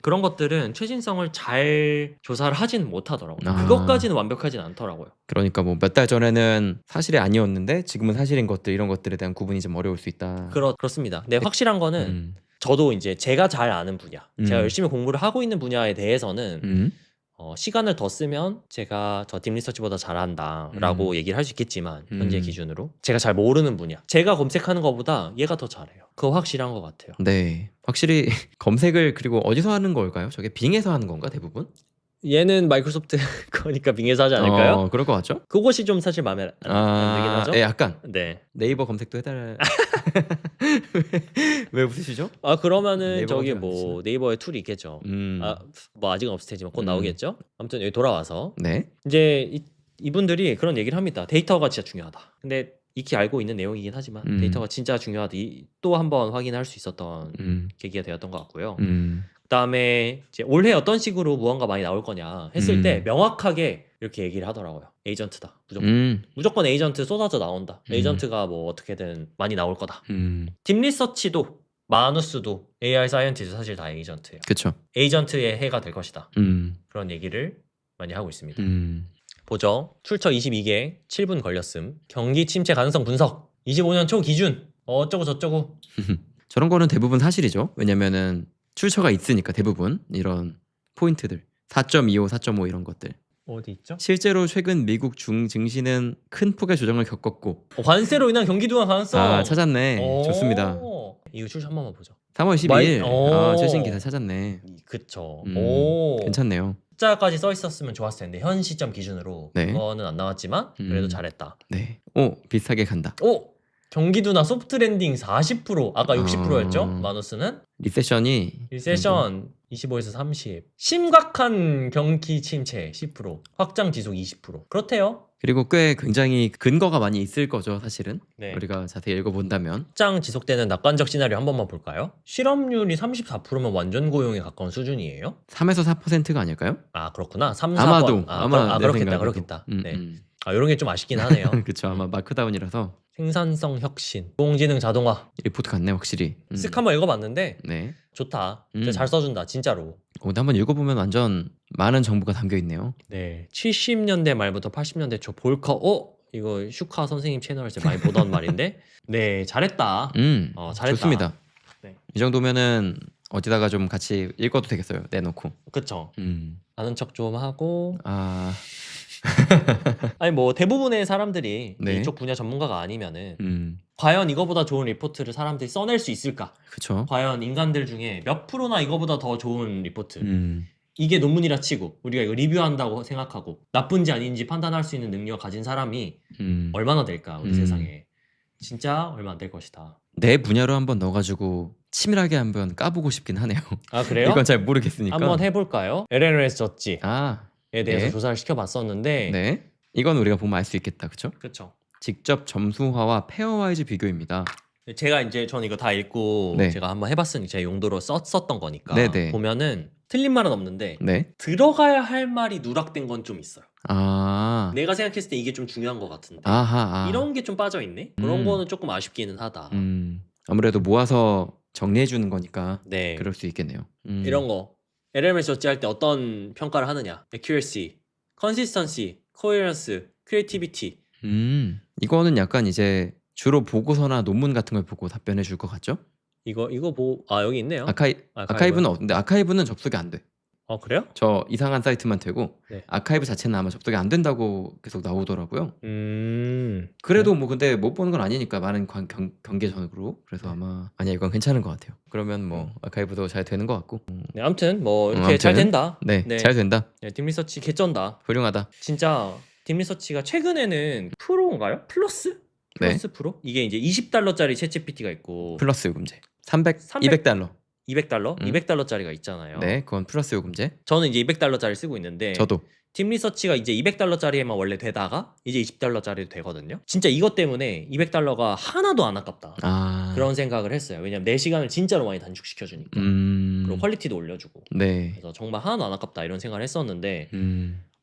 그런 것들은 최신성을 잘 조사를 하지는 못하더라고요. 그것까지는 완벽하진 않더라고요. 그러니까 뭐 몇 달 전에는 사실이 아니었는데 지금은 사실인 것들, 이런 것들에 대한 구분이 좀 어려울 수 있다. 그렇습니다. 근데 확실한 거는 저도 이제 제가 잘 아는 분야, 제가 열심히 공부를 하고 있는 분야에 대해서는 시간을 더 쓰면 제가 저 딥리서치보다 잘한다라고 얘기를 할 수 있겠지만 현재 기준으로 제가 잘 모르는 분야, 제가 검색하는 것보다 얘가 더 잘해요. 그거 확실한 것 같아요. 네, 확실히 검색을 그리고 어디서 하는 걸까요? 저게 빙에서 하는 건가 대부분? 얘는 마이크로소프트 거니까 빙에서 하지 않을까요? 그럴 것 같죠? 그것이 좀 사실 마음에 안 들긴 하죠. 약간 네. 네이버 검색도 해달. 왜 웃으시죠? 그러면은 네이버 저기 검색 안 뭐 되시나? 네이버에 툴이 있겠죠. 뭐 아직은 없을 테지만 곧 나오겠죠. 아무튼 여기 돌아와서 네. 이제 이분들이 그런 얘기를 합니다. 데이터가 진짜 중요하다. 근데 익히 알고 있는 내용이긴 하지만 데이터가 진짜 중요하다. 또 한번 확인할 수 있었던 계기가 되었던 것 같고요. 그다음에 이제 올해 어떤 식으로 무언가 많이 나올 거냐 했을 때 명확하게 이렇게 얘기를 하더라고요. 에이전트다. 무조건 에이전트 쏟아져 나온다. 에이전트가 뭐 어떻게든 많이 나올 거다. 딥리서치도 마누스도 AI 사이언티스트 사실 다 에이전트예요. 그렇죠. 에이전트의 해가 될 것이다. 그런 얘기를 많이 하고 있습니다. 보죠. 출처 22개 7분 걸렸음. 경기 침체 가능성 분석 25년 초 기준 어쩌고 저쩌고. 저런 거는 대부분 사실이죠. 왜냐면은 출처가 있으니까 대부분 이런 포인트들 4.25, 4.5 이런 것들. 어디 있죠? 실제로 최근 미국 중 증시는 큰 폭의 조정을 겪었고 관세로 인한 경기 둔화 가능성. 찾았네. 좋습니다. 이거 출처 한 번만 보죠. 3월 12일 최신 기사 찾았네. 그쵸. 괜찮네요. 숫자까지 써 있었으면 좋았을 텐데 현 시점 기준으로 네. 그거는 안 나왔지만 그래도 잘했다. 네. 비슷하게 간다. 경기 둔화 소프트 랜딩 40%, 아까 60%였죠? 마누스는 리세션 25에서 30. 심각한 경기 침체 10%, 확장 지속 20%. 그렇대요. 그리고 꽤 굉장히 근거가 많이 있을 거죠, 사실은. 네. 우리가 자세히 읽어본다면. 확장 지속되는 낙관적 시나리오 한 번만 볼까요? 실업률이 34%면 완전 고용에 가까운 수준이에요? 3에서 4%가 아닐까요? 그렇구나. 3, 4번. 아마도. 아마 내 그렇겠다. 생각에도. 그렇겠다. 네. 이런 게 좀 아쉽긴 하네요. 그쵸. 아마 마크다운이라서. 생산성 혁신, 인공지능 자동화. 리포트 같네, 확실히. 쓱 한번 읽어봤는데 네. 좋다. 진짜 잘 써준다, 진짜로. 근데 한번 읽어보면 완전 많은 정보가 담겨 있네요. 네, 70년대 말부터 80년대 초 볼커. 이거 슈카 선생님 채널에서 많이 보던 말인데. 네, 잘했다. 잘했다. 좋습니다. 네. 이 정도면은 어디다가 좀 같이 읽어도 되겠어요. 내놓고. 그쵸. 아는 척 좀 하고. 아, 아니 뭐 대부분의 사람들이 네. 이쪽 분야 전문가가 아니면은 과연 이거보다 좋은 리포트를 사람들이 써낼 수 있을까? 그쵸. 과연 인간들 중에 몇 프로나 이거보다 더 좋은 리포트, 이게 논문이라 치고 우리가 이거 리뷰한다고 생각하고 나쁜지 아닌지 판단할 수 있는 능력 가진 사람이 얼마나 될까 우리 세상에. 진짜 얼마 안 될 것이다. 내 분야로 한번 넣어가지고 치밀하게 한번 까보고 싶긴 하네요. 그래요? 이건 잘 모르겠으니까. 한번 해볼까요? LNOS 졌지에 대해서 네. 조사를 시켜봤었는데. 네. 이건 우리가 보면 알 수 있겠다, 그쵸? 그렇죠. 직접 점수화와 페어와이즈 비교입니다. 제가 이제 전 이거 다 읽고 네. 제가 한번 해봤으니 제 용도로 썼던 거니까. 네네. 보면은 틀린 말은 없는데 네. 들어가야 할 말이 누락된 건 좀 있어요. 아. 내가 생각했을 때 이게 좀 중요한 것 같은데 아하. 이런 게 좀 빠져있네? 그런 거는 조금 아쉽기는 하다. 아무래도 모아서 정리해 주는 거니까 네. 그럴 수 있겠네요. 이런 거 LLMS 저지할 때 어떤 평가를 하느냐? accuracy, consistency, coherence, creativity. 이거는 약간 이제 주로 보고서나 논문 같은 걸 보고 답변해 줄 것 같죠? 이거 여기 있네요. 아카이브는 근데 아카이브는 접속이 안 돼. 그래요? 저 이상한 사이트만 되고 네. 아카이브 자체는 아마 접속이 안 된다고 계속 나오더라고요. 그래도 네. 뭐 근데 못 보는 건 아니니까 많은 경계전으로 그래서 네. 아마 아니야 이건 괜찮은 것 같아요. 그러면 뭐 아카이브도 잘 되는 것 같고 네, 아무튼 뭐 이렇게 잘 아무튼 된다. 네, 잘 된다. 네, 딥리서치 개쩐다. 훌륭하다. 진짜 딥리서치가 최근에는 프로인가요? 플러스? 네. 플러스 프로? 이게 이제 $20짜리 챗GPT가 있고 플러스 요금제 300, 300 200달러. 200달러? 음. 200달러짜리가 있잖아요. 네, 그건 플러스 요금제. 저는 이제 200달러짜리 쓰고 있는데 저도 딥리서치가 이제 200달러짜리에만 원래 되다가 이제 20달러짜리도 되거든요. 진짜 이것 때문에 200달러가 하나도 안 아깝다. 그런 생각을 했어요. 왜냐면 내 시간을 진짜로 많이 단축시켜 주니까. 그리고 퀄리티도 올려주고. 네. 그래서 정말 하나도 안 아깝다 이런 생각을 했었는데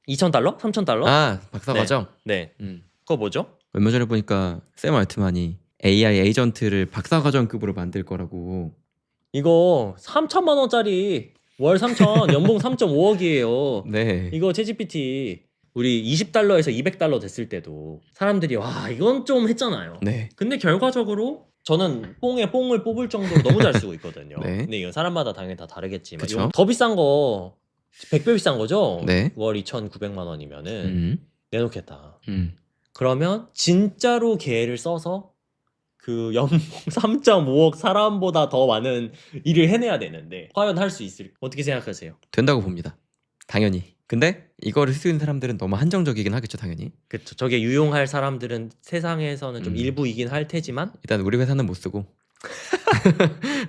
2,000달러? 3,000달러? 박사 네. 과정. 네. 그거 뭐죠? 얼마 전에 보니까 샘 알트만이 AI 에이전트를 박사 과정급으로 만들 거라고. 이거 3천만 원짜리 월 3천 연봉 3.5억이에요. 네. 이거 챗GPT 우리 20달러에서 200달러 됐을 때도 사람들이 와 이건 좀 했잖아요. 네. 근데 결과적으로 저는 뽕에 뽕을 뽑을 정도로 너무 잘 쓰고 있거든요. 네. 근데 이건 사람마다 당연히 다 다르겠지만 그쵸. 이거 더 비싼 거 100배 비싼 거죠? 네. 월 2,900만 원이면은 음. 내놓겠다. 음. 그러면 진짜로 걔를 써서 그 연봉 3.5억 사람보다 더 많은 일을 해내야 되는데 과연 할 수 있을까? 어떻게 생각하세요? 된다고 봅니다. 당연히. 근데 이거를 쓸 수 있는 사람들은 너무 한정적이긴 하겠죠, 당연히. 그쵸. 저게 유용할 사람들은 세상에서는 좀 일부이긴 할 테지만 일단 우리 회사는 못 쓰고.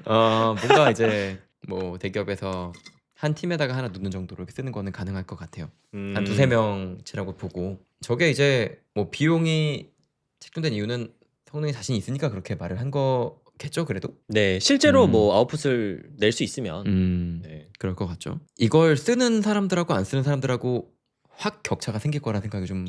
뭔가 이제 뭐 대기업에서 한 팀에다가 하나 놓는 정도로 이렇게 쓰는 거는 가능할 것 같아요. 한 두세 명치라고 보고. 저게 이제 뭐 비용이 책정된 이유는 성능에 자신이 있으니까 그렇게 말을 한 거겠죠, 그래도? 네 실제로 뭐 아웃풋을 낼 수 있으면 네. 그럴 것 같죠. 이걸 쓰는 사람들하고 안 쓰는 사람들하고 확 격차가 생길 거라는 생각이 좀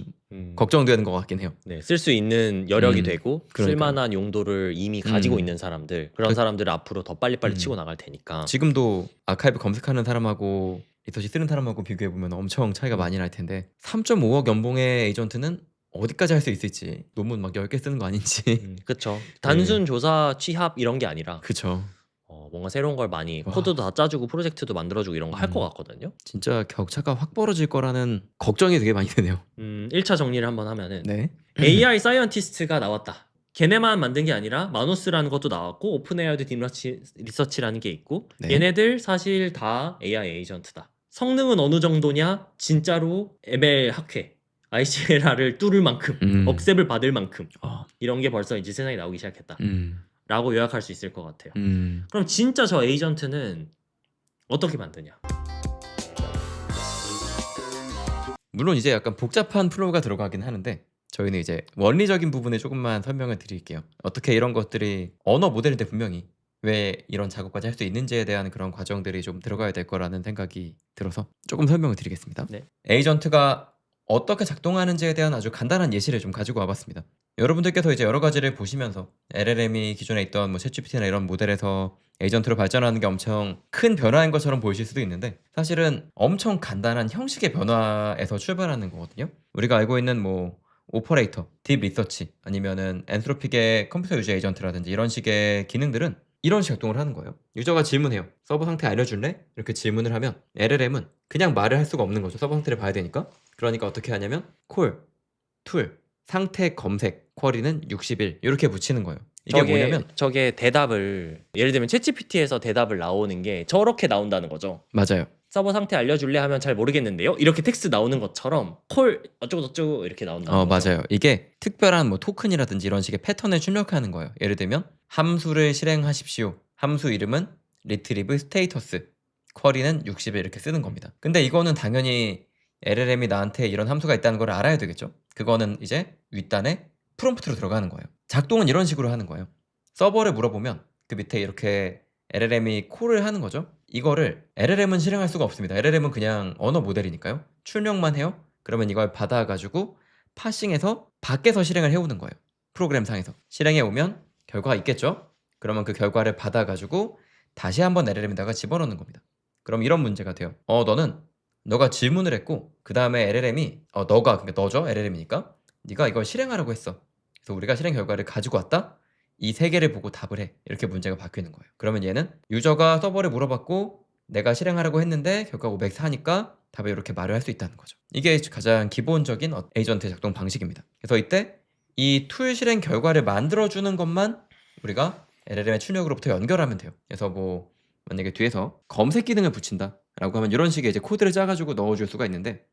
걱정되는 것 같긴 해요. 네, 쓸 수 있는 여력이 되고 그러니까요. 쓸만한 용도를 이미 가지고 있는 사람들 그런 사람들을 앞으로 더 빨리빨리 치고 나갈 테니까 지금도 아카이브 검색하는 사람하고 리서치 쓰는 사람하고 비교해보면 엄청 차이가 많이 날 텐데 3.5억 연봉의 에이전트는 어디까지 할 수 있을지 논문 막 10개 쓰는 거 아닌지 그쵸. 단순 조사 취합 이런 게 아니라 그쵸. 뭔가 새로운 걸 많이 와. 코드도 다 짜주고 프로젝트도 만들어주고 이런 거 할 것 같거든요. 진짜 격차가 확 벌어질 거라는 걱정이 되게 많이 되네요. 1차 정리를 한번 하면은 네. AI 사이언티스트가 나왔다. 걔네만 만든 게 아니라 마노스라는 것도 나왔고 오픈AI도 딥리서치라는 게 있고 네. 얘네들 사실 다 AI 에이전트다. 성능은 어느 정도냐? 진짜로 ML 학회 ICLR을 뚫을 만큼 억셉을 받을 만큼 이런 게 벌써 이제 세상에 나오기 시작했다 라고 요약할 수 있을 것 같아요. 그럼 진짜 저 에이전트는 어떻게 만드냐? 물론 이제 약간 복잡한 플로우가 들어가긴 하는데 저희는 이제 원리적인 부분에 조금만 설명을 드릴게요. 어떻게 이런 것들이 언어 모델인데 분명히 왜 이런 작업까지 할 수 있는지에 대한 그런 과정들이 좀 들어가야 될 거라는 생각이 들어서 조금 설명을 드리겠습니다. 네. 에이전트가 어떻게 작동하는지에 대한 아주 간단한 예시를 좀 가지고 와봤습니다. 여러분들께서 이제 여러 가지를 보시면서 LLM이 기존에 있던 뭐 챗GPT나 이런 모델에서 에이전트로 발전하는 게 엄청 큰 변화인 것처럼 보이실 수도 있는데 사실은 엄청 간단한 형식의 변화에서 출발하는 거거든요. 우리가 알고 있는 뭐 오퍼레이터, 딥 리서치 아니면은 엔트로픽의 컴퓨터 유저 에이전트라든지 이런 식의 기능들은 이런 식 작동을 하는 거예요. 유저가 질문해요. 서버 상태 알려줄래? 이렇게 질문을 하면 LLM은 그냥 말을 할 수가 없는 거죠. 서버 상태를 봐야 되니까. 그러니까 어떻게 하냐면 콜, 툴, 상태 검색, 쿼리는 60일 이렇게 붙이는 거예요. 이게 뭐냐면 저게 대답을 예를 들면 챗GPT에서 대답을 나오는 게 저렇게 나온다는 거죠. 맞아요. 서버 상태 알려줄래 하면 잘 모르겠는데요. 이렇게 텍스트 나오는 것처럼 콜 어쩌고 저쩌고 이렇게 나온다는 거죠. 맞아요. 이게 특별한 뭐 토큰이라든지 이런 식의 패턴을 출력하는 거예요. 예를 들면 함수를 실행하십시오. 함수 이름은 retrieve status, 쿼리는 60일 이렇게 쓰는 겁니다. 근데 이거는 당연히 LLM이 나한테 이런 함수가 있다는 걸 알아야 되겠죠. 그거는 이제 윗단에 프롬프트로 들어가는 거예요. 작동은 이런 식으로 하는 거예요. 서버를 물어보면 그 밑에 이렇게 LLM이 콜을 하는 거죠. 이거를 LLM은 실행할 수가 없습니다. LLM은 그냥 언어 모델이니까요. 출력만 해요. 그러면 이걸 받아가지고 파싱해서 밖에서 실행을 해오는 거예요. 프로그램상에서 실행해 오면 결과가 있겠죠. 그러면 그 결과를 받아가지고 다시 한번 LLM에다가 집어넣는 겁니다. 그럼 이런 문제가 돼요. 너가 질문을 했고 그 다음에 LLM이 그러니까 너죠? LLM이니까 네가 이걸 실행하라고 했어. 그래서 우리가 실행 결과를 가지고 왔다. 이 세 개를 보고 답을 해. 이렇게 문제가 바뀌는 거예요. 그러면 얘는 유저가 서버를 물어봤고 내가 실행하라고 했는데 결과 504니까 답을 이렇게 말을 할 수 있다는 거죠. 이게 가장 기본적인 에이전트 작동 방식입니다. 그래서 이때 이 툴 실행 결과를 만들어주는 것만 우리가 LLM의 출력으로부터 연결하면 돼요. 그래서 뭐 만약에 뒤에서 검색 기능을 붙인다 라고 하면 이런 식의 이제 코드를 짜가지고 넣어줄 수가 있는데,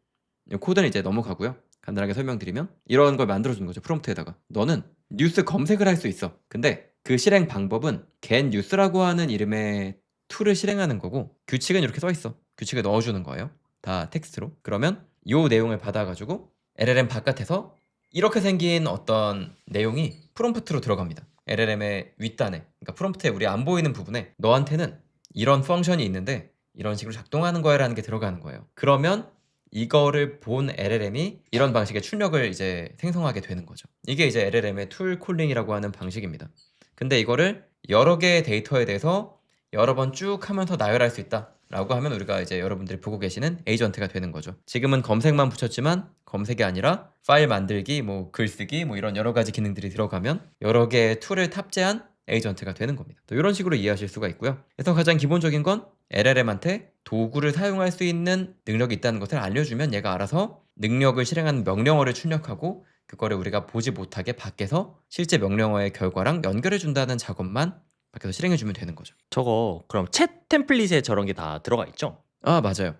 이 코드는 이제 넘어가고요. 간단하게 설명드리면 이런 걸 만들어주는 거죠. 프롬프트에다가 너는 뉴스 검색을 할 수 있어. 근데 그 실행 방법은 get news라고 하는 이름의 툴을 실행하는 거고, 규칙은 이렇게 써 있어. 규칙을 넣어주는 거예요. 다 텍스트로. 그러면 이 내용을 받아가지고 LLM 바깥에서 이렇게 생긴 어떤 내용이 프롬프트로 들어갑니다. LLM의 윗단에, 그러니까 프롬프트에 우리 안 보이는 부분에 너한테는 이런 펑션이 있는데 이런 식으로 작동하는 거야 라는 게 들어가는 거예요. 그러면 이거를 본 LLM이 이런 방식의 출력을 이제 생성하게 되는 거죠. 이게 이제 LLM의 툴 콜링이라고 하는 방식입니다. 근데 이거를 여러 개의 데이터에 대해서 여러 번 쭉 하면서 나열할 수 있다 라고 하면 우리가 이제 여러분들이 보고 계시는 에이전트가 되는 거죠. 지금은 검색만 붙였지만 검색이 아니라 파일 만들기, 뭐 글쓰기, 뭐 이런 여러 가지 기능들이 들어가면 여러 개의 툴을 탑재한 에이전트가 되는 겁니다. 또 이런 식으로 이해하실 수가 있고요. 그래서 가장 기본적인 건 LLM한테 도구를 사용할 수 있는 능력이 있다는 것을 알려주면 얘가 알아서 능력을 실행하는 명령어를 출력하고 그거를 우리가 보지 못하게 밖에서 실제 명령어의 결과랑 연결해 준다는 작업만 밖에서 실행해 주면 되는 거죠. 저거 그럼 챗 템플릿에 저런 게 다 들어가 있죠? 아, 맞아요.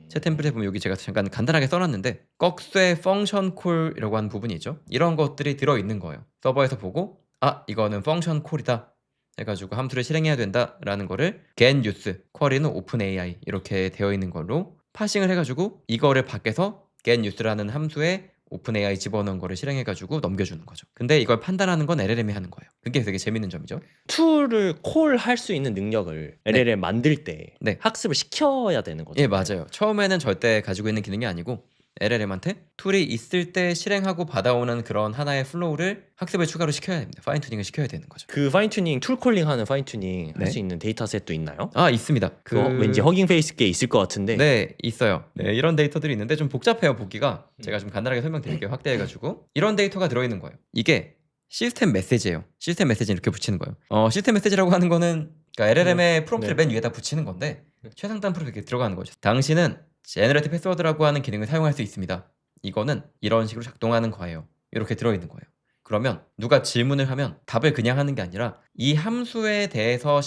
챗 템플릿에 보면 여기 제가 잠깐 간단하게 써놨는데 꺽쇠 펑션 콜이라고 하는 부분이 있죠. 이런 것들이 들어있는 거예요. 서버에서 보고 이거는 펑션 콜이다 해가지고 함수를 실행해야 된다라는 거를 get use, 쿼리는 오픈AI 이렇게 되어 있는 걸로 파싱을 해가지고 이거를 밖에서 get use라는 함수에 오픈AI 집어넣은 거를 실행해가지고 넘겨주는 거죠. 근데 이걸 판단하는 건 LLM이 하는 거예요. 그게 되게 재밌는 점이죠. 툴을 콜할 수 있는 능력을 LLM 만들 때 네. 학습을 시켜야 되는 거죠. 예, 맞아요. 처음에는 절대 가지고 있는 기능이 아니고 LLM한테 툴이 있을 때 실행하고 받아오는 그런 하나의 플로우를 학습에 추가로 시켜야 됩니다. 파인 튜닝을 시켜야 되는 거죠. 그 파인 튜닝, 툴 콜링하는 파인 튜닝 할 네. 수 있는 데이터셋도 있나요? 있습니다. 그거 왠지 허깅 페이스께 있을 것 같은데. 네, 있어요. 네, 이런 데이터들이 있는데 좀 복잡해요, 보기가. 제가 좀 간단하게 설명드릴게요. 확대해가지고. 이런 데이터가 들어있는 거예요. 이게 시스템 메시지예요. 시스템 메시지 이렇게 붙이는 거예요. 시스템 메시지라고 하는 거는 그러니까 LLM의 프롬프트를 맨 위에다 붙이는 건데 최상단 프롬프트 이렇게 들어가는 거죠. 당신은 제너레이티브 패스워드라고 하는 기능을 사용할 수 있습니다. 이거는 이런 식으로 작동하는 거예요. 이렇게 들어있는 거예요. 그러면 누가 질문을 하면 답을 그냥 하는 게 아니라 이 함수에 대해서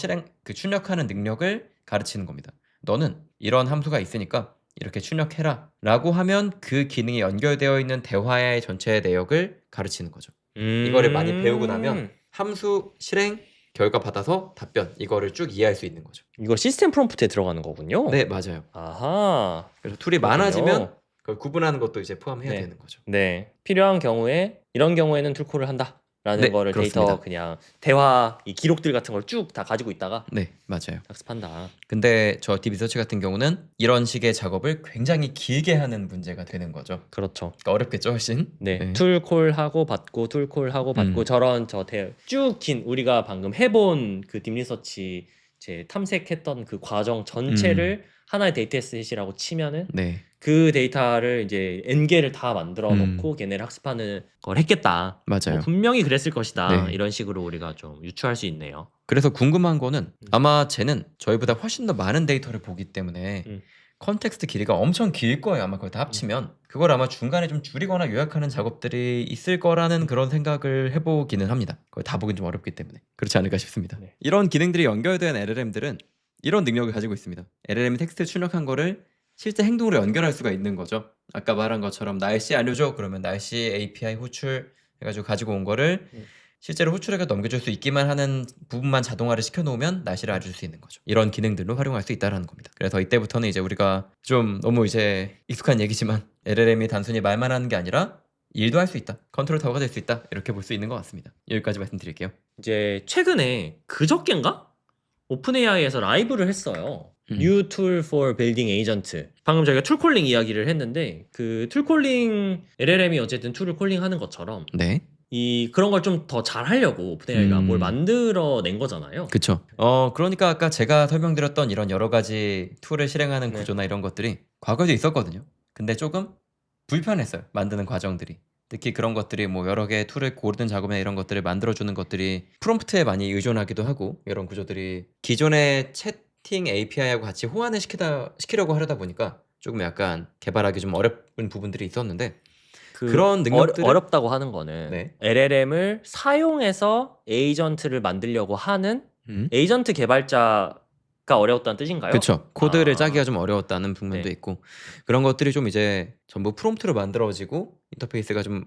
출력하는 능력을 가르치는 겁니다. 너는 이런 함수가 있으니까 이렇게 출력해라 라고 하면 그 기능이 연결되어 있는 대화의 전체 내역을 가르치는 거죠. 이거를 많이 배우고 나면 함수 실행 결과 받아서 답변 이거를 쭉 이해할 수 있는 거죠. 이거 시스템 프롬프트에 들어가는 거군요. 네, 맞아요. 아하. 그래서 툴이 그렇군요. 많아지면 그걸 구분하는 것도 이제 포함해야 네. 되는 거죠. 네. 필요한 경우에 이런 경우에는 툴 콜을 한다라는 네, 거를 그렇습니다. 데이터 그냥 대화 이 기록들 같은 걸 쭉 다 가지고 있다가 네, 맞아요. 학습한다. 근데 저 딥리서치 같은 경우는 이런 식의 작업을 굉장히 길게 하는 문제가 되는 거죠. 그렇죠. 그러니까 어렵겠죠, 훨씬? 네. 툴 콜하고 받고 툴 콜하고 받고 저런 쭉 긴 우리가 방금 해본 그 딥리서치 제 탐색했던 그 과정 전체를 하나의 데이터셋이라고 치면은 네. 그 데이터를 이제 n개를 다 만들어 놓고 걔네를 학습하는 걸 했겠다. 맞아요. 분명히 그랬을 것이다. 네. 이런 식으로 우리가 좀 유추할 수 있네요. 그래서 궁금한 거는 아마 쟤는 저희보다 훨씬 더 많은 데이터를 보기 때문에 컨텍스트 길이가 엄청 길 거예요. 아마 그걸 다 합치면 그걸 아마 중간에 좀 줄이거나 요약하는 작업들이 있을 거라는 그런 생각을 해보기는 합니다. 그걸 다 보긴 좀 어렵기 때문에 그렇지 않을까 싶습니다. 네. 이런 기능들이 연결된 LLM들은 이런 능력을 가지고 있습니다. LLM이 텍스트 출력한 거를 실제 행동으로 연결할 수가 있는 거죠. 아까 말한 것처럼 날씨 알려줘 그러면 날씨 API 호출 해가지고 가지고 온 거를 실제로 호출해서 넘겨줄 수 있기만 하는 부분만 자동화를 시켜놓으면 날씨를 알려줄 수 있는 거죠. 이런 기능들로 활용할 수 있다는 겁니다. 그래서 이때부터는 이제 우리가 좀 너무 이제 익숙한 얘기지만 LLM이 단순히 말만 하는 게 아니라 일도 할 수 있다. 컨트롤 타워가 될 수 있다. 이렇게 볼 수 있는 것 같습니다. 여기까지 말씀드릴게요. 이제 최근에 그저껜가? 오픈AI에서 라이브를 했어요. New Tool for Building Agent. 방금 저희가 툴 콜링 이야기를 했는데 그 툴 콜링 LLM이 어쨌든 툴을 콜링하는 것처럼 네. 그런 걸 좀 더 잘 하려고 오픈AI가 뭘 만들어낸 거잖아요. 그쵸. 그러니까 아까 제가 설명드렸던 이런 여러 가지 툴을 실행하는 구조나 이런 것들이 과거에도 있었거든요. 근데 조금 불편했어요. 만드는 과정들이. 특히 그런 것들이 뭐 여러 개의 툴을 고르는 작업이나 이런 것들을 만들어주는 것들이 프롬프트에 많이 의존하기도 하고 이런 구조들이 기존의 챗 콘넥팅 API하고 같이 호환을 시키려고 하려다 보니까 조금 약간 개발하기 좀 어려운 부분들이 있었는데 그런 능력들을 어렵다고 하는 거는 네. LLM을 사용해서 에이전트를 만들려고 하는 에이전트 개발자가 어려웠다는 뜻인가요? 그렇죠. 코드를 아. 짜기가 좀 어려웠다는 부분도 네. 있고 그런 것들이 좀 이제 전부 프롬프트로 만들어지고 인터페이스가 좀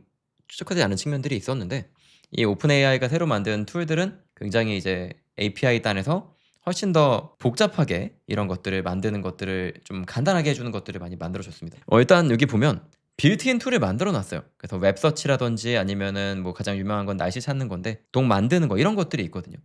추적하지 않은 측면들이 있었는데 이 오픈 AI가 새로 만든 툴들은 굉장히 이제 API 단에서 훨씬 더 복잡하게 이런 것들을 만드는 것들을 좀 간단하게 해주는 것들을 많이 만들어줬습니다. 일단 여기 보면 빌트인 툴을 만들어 놨어요. 그래서 웹서치라든지 아니면은 뭐 가장 유명한 건 날씨 찾는 건데 동 만드는 거 이런 것들이 있거든요.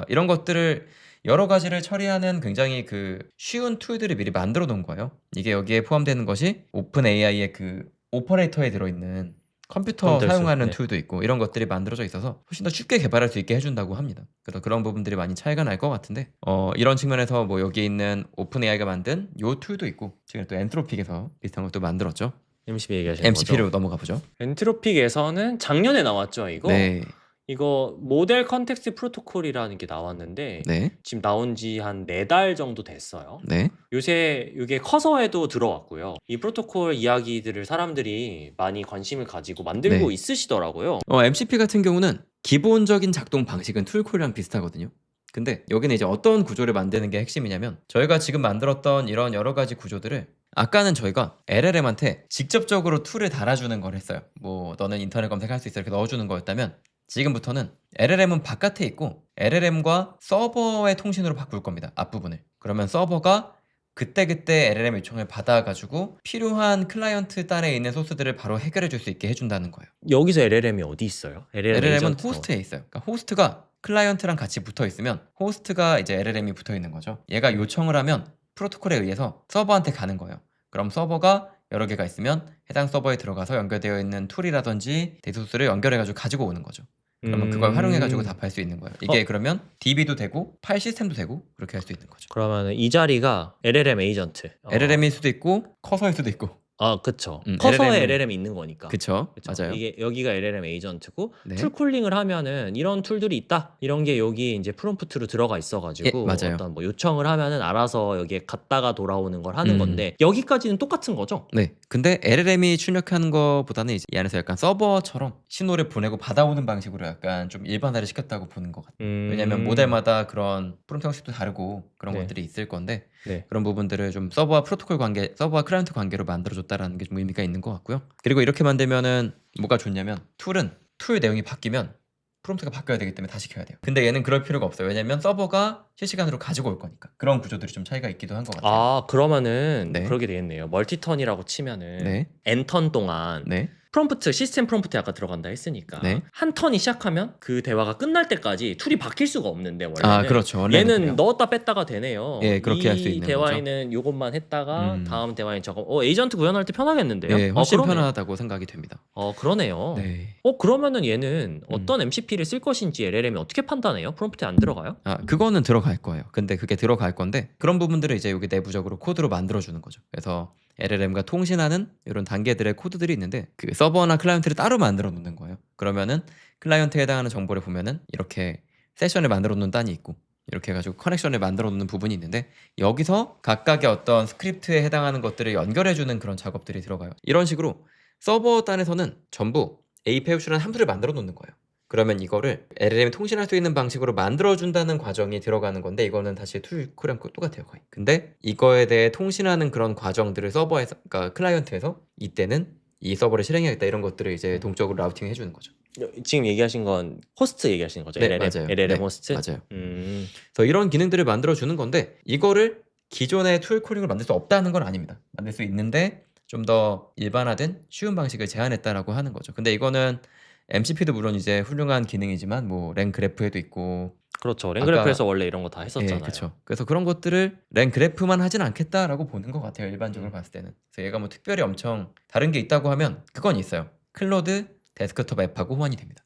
이런 것들을 여러 가지를 처리하는 굉장히 그 쉬운 툴들을 미리 만들어 놓은 거예요. 이게 여기에 포함되는 것이 오픈 AI의 그 오퍼레이터에 들어있는 컴퓨터 사용하는 네. 툴도 있고 이런 것들이 만들어져 있어서 훨씬 더 쉽게 개발할 수 있게 해준다고 합니다. 그래서 그런 부분들이 많이 차이가 날 것 같은데 이런 측면에서 뭐 여기 있는 오픈 AI가 만든 요 툴도 있고 지금 또 엔트로픽에서 비슷한 것도 만들었죠. MCP 얘기하시는 MCP로 거죠? 넘어가 보죠. 엔트로픽에서는 작년에 나왔죠, 이거? 네, 이거 모델 컨텍스트 프로토콜이라는 게 나왔는데 네, 지금 나온 지 한 4달 정도 됐어요. 네. 요새 이게 커서에도 들어왔고요. 이 프로토콜 이야기들을 사람들이 많이 관심을 가지고 만들고 네. 있으시더라고요. MCP 같은 경우는 기본적인 작동 방식은 툴콜이랑 비슷하거든요. 근데 여기는 이제 어떤 구조를 만드는 게 핵심이냐면 저희가 지금 만들었던 이런 여러 가지 구조들을 아까는 저희가 LLM한테 직접적으로 툴을 달아주는 걸 했어요. 뭐 너는 인터넷 검색할 수 있어 이렇게 넣어주는 거였다면 지금부터는 LLM은 바깥에 있고 LLM과 서버의 통신으로 바꿀 겁니다. 앞부분을. 그러면 서버가 그때그때 LLM 요청을 받아가지고 필요한 클라이언트 단에 있는 소스들을 바로 해결해 줄 수 있게 해준다는 거예요. 여기서 LLM이 어디 있어요? LLM은 에이전트가 호스트에 있어요. 그러니까 호스트가 클라이언트랑 같이 붙어 있으면 호스트가 이제 LLM이 붙어 있는 거죠. 얘가 요청을 하면 프로토콜에 의해서 서버한테 가는 거예요. 그럼 서버가 여러 개가 있으면 해당 서버에 들어가서 연결되어 있는 툴이라든지 데이터소스를 연결해가지고 가지고 오는 거죠. 그러면 그걸 활용해가지고 답할 수 있는 거예요. 이게 그러면 DB도 되고 파일 시스템도 되고 그렇게 할 수 있는 거죠. 그러면 이 자리가 LLM 에이전트. LLM일 수도 있고 커서일 수도 있고. 그쵸. 커서에 LLM 은 LLM이 있는 거니까. 그쵸. 그쵸? 맞아요. 이게 여기가 LLM 에이전트고 네. 툴콜링을 하면은 이런 툴들이 있다. 이런 게 여기 이제 프롬프트로 들어가 있어가지고 예, 맞아요. 어떤 뭐 요청을 하면은 알아서 여기에 갔다가 돌아오는 걸 하는 건데 여기까지는 똑같은 거죠? 네. 근데 LLM이 출력하는 것보다는 이제 이 안에서 약간 서버처럼 신호를 보내고 받아오는 방식으로 약간 좀 일반화를 시켰다고 보는 것 같아요. 왜냐면 모델마다 그런 프롬프트 형식도 다르고 그런 네. 것들이 있을 건데 네. 그런 부분들을 좀 서버와 프로토콜 관계, 서버와 클라이언트 관계로 만들어줬다라는 게 좀 의미가 있는 것 같고요. 그리고 이렇게 만들면은 뭐가 좋냐면 툴은 툴 내용이 바뀌면 프롬프트가 바뀌어야 되기 때문에 다시 켜야 돼요. 근데 얘는 그럴 필요가 없어요. 왜냐면 서버가 실시간으로 가지고 올 거니까. 그런 구조들이 좀 차이가 있기도 한 것 같아요. 그러면은 네. 그러게 되겠네요. 멀티턴이라고 치면은 네. n턴 동안 네. 프롬프트 시스템 프롬프트에 아까 들어간다 했으니까 네. 한 턴이 시작하면 그 대화가 끝날 때까지 툴이 바뀔 수가 없는데 원래는 그렇죠. 원래는 얘는 그래요. 넣었다 뺐다가 되네요. 예, 그렇게 할수 이 있는 대화에는 요것만 했다가 음. 다음 대화에 저거 에이전트 구현할 때 편하겠는데요? 네, 훨씬 그러네. 편하다고 생각이 됩니다. 그러네요. 네. 그러면은 얘는 어떤 MCP를 쓸 것인지 LLM이 어떻게 판단해요? 프롬프트에 안 들어가요? 그거는 들어갈 거예요. 근데 그게 들어갈 건데 그런 부분들을 이제 여기 내부적으로 코드로 만들어주는 거죠. 그래서 LLM과 통신하는 이런 단계들의 코드들이 있는데 그 서버나 클라이언트를 따로 만들어 놓는 거예요. 그러면은 클라이언트에 해당하는 정보를 보면은 이렇게 세션을 만들어 놓는 단이 있고 이렇게 해가지고 커넥션을 만들어 놓는 부분이 있는데 여기서 각각의 어떤 스크립트에 해당하는 것들을 연결해주는 그런 작업들이 들어가요. 이런 식으로 서버 단에서는 전부 API 호출한 함수를 만들어 놓는 거예요. 그러면 이거를 LLM이 통신할 수 있는 방식으로 만들어준다는 과정이 들어가는 건데 이거는 다시 툴콜이랑 똑같아요 거의. 근데 이거에 대해 통신하는 그런 과정들을 서버에서, 그러니까 클라이언트에서 이때는 이 서버를 실행해야겠다 이런 것들을 이제 동적으로 라우팅 해주는 거죠. 지금 얘기하신 건 호스트 얘기하시는 거죠? 네, LLM, 맞아요. LLM 네, 호스트? 맞아요. 음. 그래서 이런 기능들을 만들어주는 건데 이거를 기존의 툴콜링을 만들 수 없다는 건 아닙니다. 만들 수 있는데 좀 더 일반화된 쉬운 방식을 제안했다라고 하는 거죠. 근데 이거는 MCP도 물론 이제 훌륭한 기능이지만 뭐 랭그래프에도 있고 그렇죠. 랭그래프에서 원래 이런 거 다 했었잖아요. 그렇죠. 그래서 그런 것들을 랭그래프만 하진 않겠다라고 보는 것 같아요. 일반적으로 봤을 때는. 그래서 얘가 뭐 특별히 엄청 다른 게 있다고 하면 그건 있어요. 클로드 데스크톱 앱하고 호환이 됩니다.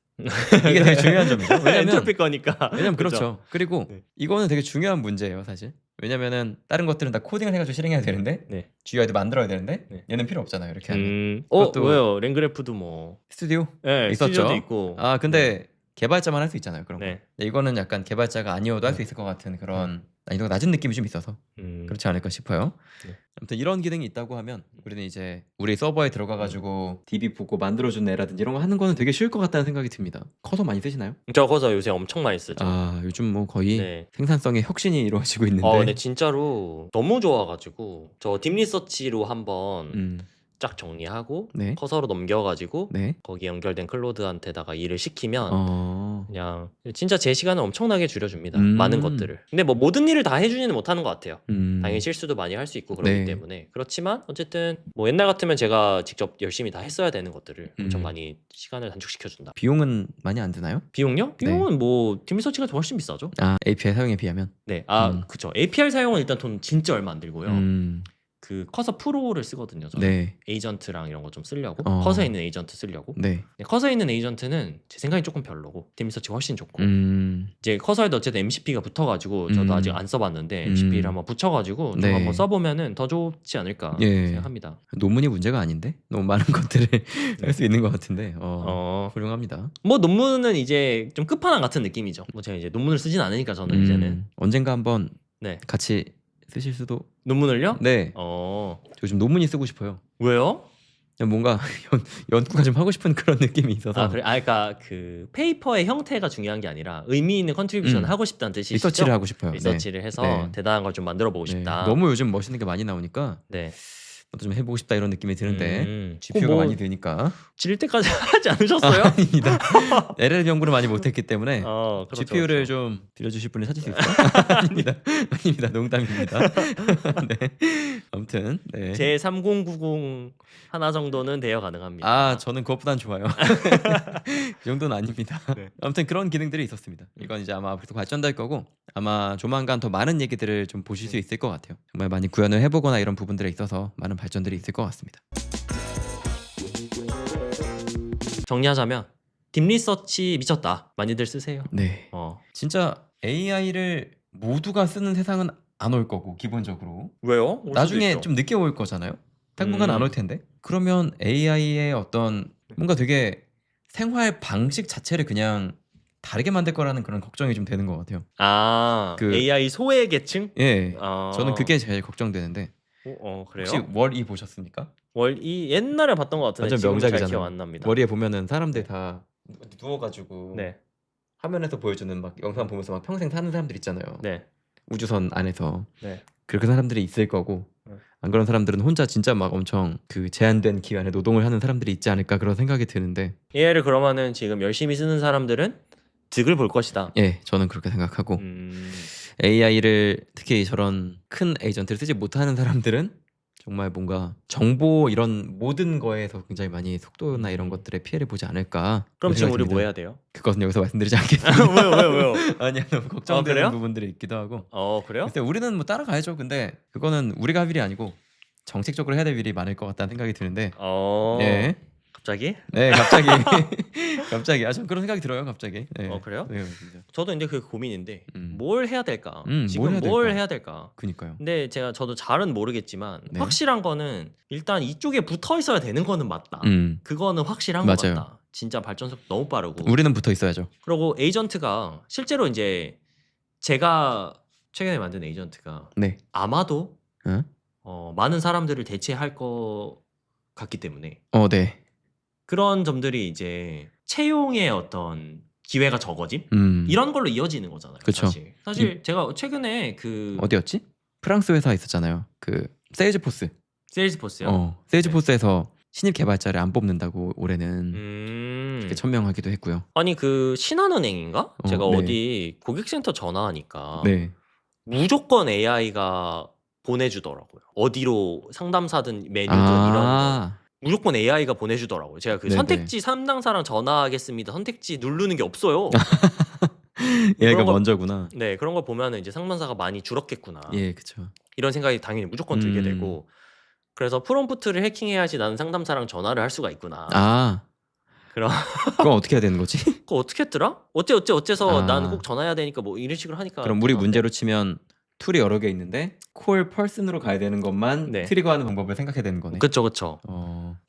이게 되게 중요한 점이죠. 엔트로피 거니까. 왜냐면 그렇죠. 그리고 네. 이거는 되게 중요한 문제예요, 사실. 왜냐면은 다른 것들은 다 코딩을 해가지고 실행해야 되는데 네. GUI도 만들어야 되는데 네. 얘는 필요 없잖아요. 이렇게 하면. 그것도 왜요? 랭그래프도 뭐 스튜디오 네, 있었죠. 스튜디오도 있고. 근데 개발자만 할 수 있잖아요. 그런 거. 네. 근데 이거는 약간 개발자가 아니어도 할 수 있을 것 같은 그런 난이도가 낮은 느낌이 좀 있어서 음. 그렇지 않을까 싶어요. 네. 아무튼 이런 기능이 있다고 하면 우리는 이제 우리 서버에 들어가가지고 DB 보고 만들어준 애라든지 이런 거 하는 거는 되게 쉬울 것 같다는 생각이 듭니다. 커서 많이 쓰시나요? 저 커서 요새 엄청 많이 쓰죠. 아 요즘 뭐 거의 네. 생산성의 혁신이 이루어지고 있는데. 네, 진짜로 너무 좋아가지고 저 딥리서치로 한번 쫙 정리하고 네. 커서로 넘겨가지고 네. 거기 연결된 클로드한테다가 일을 시키면 어. 그냥 진짜 제 시간을 엄청나게 줄여줍니다. 음. 많은 것들을. 근데 뭐 모든 일을 다 해주지는 못하는 것 같아요. 음. 당연히 실수도 많이 할 수 있고 그렇기 네. 때문에. 그렇지만 어쨌든 뭐 옛날 같으면 제가 직접 열심히 다 했어야 되는 것들을 엄청 많이 시간을 단축시켜준다. 비용은 많이 안 드나요? 비용요? 비용은 뭐 딥리서치가 훨씬 비싸죠. 아 API 사용에 비하면. 네, 음. 그쵸. API 사용은 일단 돈 진짜 얼마 안 들고요. 그 커서 프로를 쓰거든요. 저는 네. 에이전트랑 이런 거 좀 쓰려고 어. 커서에 있는 에이전트 쓰려고. 네. 네, 커서에 있는 에이전트는 제 생각이 조금 별로고 딥리서치가 훨씬 좋고 이제 커서에도 어쨌든 MCP가 붙어가지고 저도 아직 안 써봤는데 MCP를 한번 붙여가지고 좀 네. 한번 써보면은 더 좋지 않을까 예. 생각합니다. 논문이 문제가 아닌데 너무 많은 것들을 할 수 있는 것 같은데 훌륭합니다. 뭐 논문은 이제 좀 끝판왕 같은 느낌이죠. 뭐 제가 이제 논문을 쓰진 않으니까 저는 이제는. 언젠가 한번 네. 같이 쓰실 수도. 논문을요? 네. 저 요즘 논문이 쓰고 싶어요. 왜요? 그냥 뭔가 연구가 좀 하고 싶은 그런 느낌이 있어서. 그래. 그러니까 그 페이퍼의 형태가 중요한 게 아니라 의미 있는 컨트리뷰션을 하고 싶다는 뜻이시죠? 리서치를 하고 싶어요. 리서치를 해서 네. 대단한 걸 좀 만들어 보고 싶다. 너무 요즘 멋있는 게 많이 나오니까 네. 좀 해보고 싶다 이런 느낌이 드는데 GPU가 뭐 많이 드니까. 질 때까지 하지 않으셨어요? 아닙니다. LLM 연구를 많이 못했기 때문에 그렇죠, GPU를 그렇죠. 좀 빌려주실 분을 찾을 수 있어요? 아닙니다. 아닙니다. 농담입니다. 네. 아무튼 네. 제 3090 하나 정도는 대여 가능합니다. 저는 그것보단 좋아요. 그 정도는 아닙니다. 네. 아무튼 그런 기능들이 있었습니다. 이건 이제 아마 앞으로 발전될 거고 아마 조만간 더 많은 얘기들을 좀 보실 수 있을 것 같아요. 정말 많이 구현을 해보거나 이런 부분들에 있어서 많은 발전들이 있을 것 같습니다. 정리하자면 딥리서치 미쳤다. 많이들 쓰세요. 네. 진짜 AI를 모두가 쓰는 세상은 안 올 거고 기본적으로 왜요? 나중에 좀 늦게 올 거잖아요. 당분간 안 올 텐데. 그러면 AI의 어떤 뭔가 되게 생활 방식 자체를 그냥 다르게 만들 거라는 그런 걱정이 좀 되는 것 같아요. 그- AI 소외 계층? 예. 저는 그게 제일 걱정되는데. 그래요? 혹시 월이 보셨습니까? 월이 옛날에 봤던 것 같은데 완전 지금 잘 명작이잖아요. 기억 안 납니다. 월이에 보면은 사람들 다 누워가지고 네, 화면에서 보여주는 막 영상 보면서 막 평생 사는 사람들 있잖아요. 네, 우주선 안에서 네. 그렇게 사람들이 있을 거고 안 그런 사람들은 혼자 진짜 막 엄청 그 제한된 기간에 노동을 하는 사람들이 있지 않을까 그런 생각이 드는데. AI를 그러면은 지금 열심히 쓰는 사람들은 득을 볼 것이다. 예, 저는 그렇게 생각하고 음, AI를 특히 저런 큰 에이전트를 쓰지 못하는 사람들은 정말 뭔가 정보 이런 모든 거에서 굉장히 많이 속도나 이런 것들에 피해를 보지 않을까. 그럼 그런 지금 생각이 우리 뭐 듭니다. 해야 돼요? 그것은 여기서 말씀드리지 않겠습니다. 왜요? 아니야, 너무 걱정되는 그래요? 부분들이 있기도 하고. 그래요? 글쎄 우리는 뭐 따라가야죠. 근데 그거는 우리가 할 일이 아니고 정책적으로 해야 될 일이 많을 것 같다는 생각이 드는데. 네. 갑자기? 네, 갑자기 갑자기 전 그런 생각이 들어요. 갑자기. 네. 그래요? 네, 진짜. 저도 이제 그 고민인데 음. 뭘 해야 될까? 뭘 지금 해야 뭘 될까? 해야 될까? 그니까요. 근데 저도 잘은 모르겠지만 네. 확실한 거는 일단 이쪽에 붙어 있어야 되는 거는 맞다. 그거는 확실한 것 맞아요. 같다. 진짜 발전 속도 너무 빠르고. 우리는 붙어 있어야죠. 그리고 에이전트가 실제로 이제 제가 최근에 만든 에이전트가 네. 아마도 응? 많은 사람들을 대체할 것 같기 때문에 네. 그런 점들이 이제 채용의 어떤 기회가 적어짐 이런 걸로 이어지는 거잖아요. 그쵸. 사실 제가 최근에 그 어디였지? 프랑스 회사 있었잖아요. 그 세일즈포스. 세일즈포스요. 세일즈포스에서 신입 개발자를 안 뽑는다고 올해는 그렇게 천명하기도 했고요. 아니 그 신한은행인가? 제가 네. 어디 고객센터 전화하니까 네. 무조건 AI가 보내주더라고요. 어디로 상담사든 메뉴든 이런 거 무조건 AI가 보내주더라고요. 제가 그 네네. 선택지 담당사랑 전화하겠습니다. 선택지 누르는 게 없어요. 얘가 그런 거- 먼저구나. 네, 그런 걸 보면은 이제 상담사가 많이 줄었겠구나. 예, 그쵸. 이런 생각이 당연히 무조건 들게 되고 그래서 프롬프트를 해킹해야지 나는 상담사랑 전화를 할 수가 있구나. 그럼 그럼 어떻게 해야 되는 거지? 그거 어떻게 했더라? 어째서 아. 나는 꼭 전화해야 되니까 뭐 이런 식으로 하니까 그럼 우리 전화인데. 문제로 치면 툴이 여러 개 있는데 콜 펄슨으로 가야 되는 것만 네. 트리거하는 방법을 생각해야 되는 거네. 그쵸.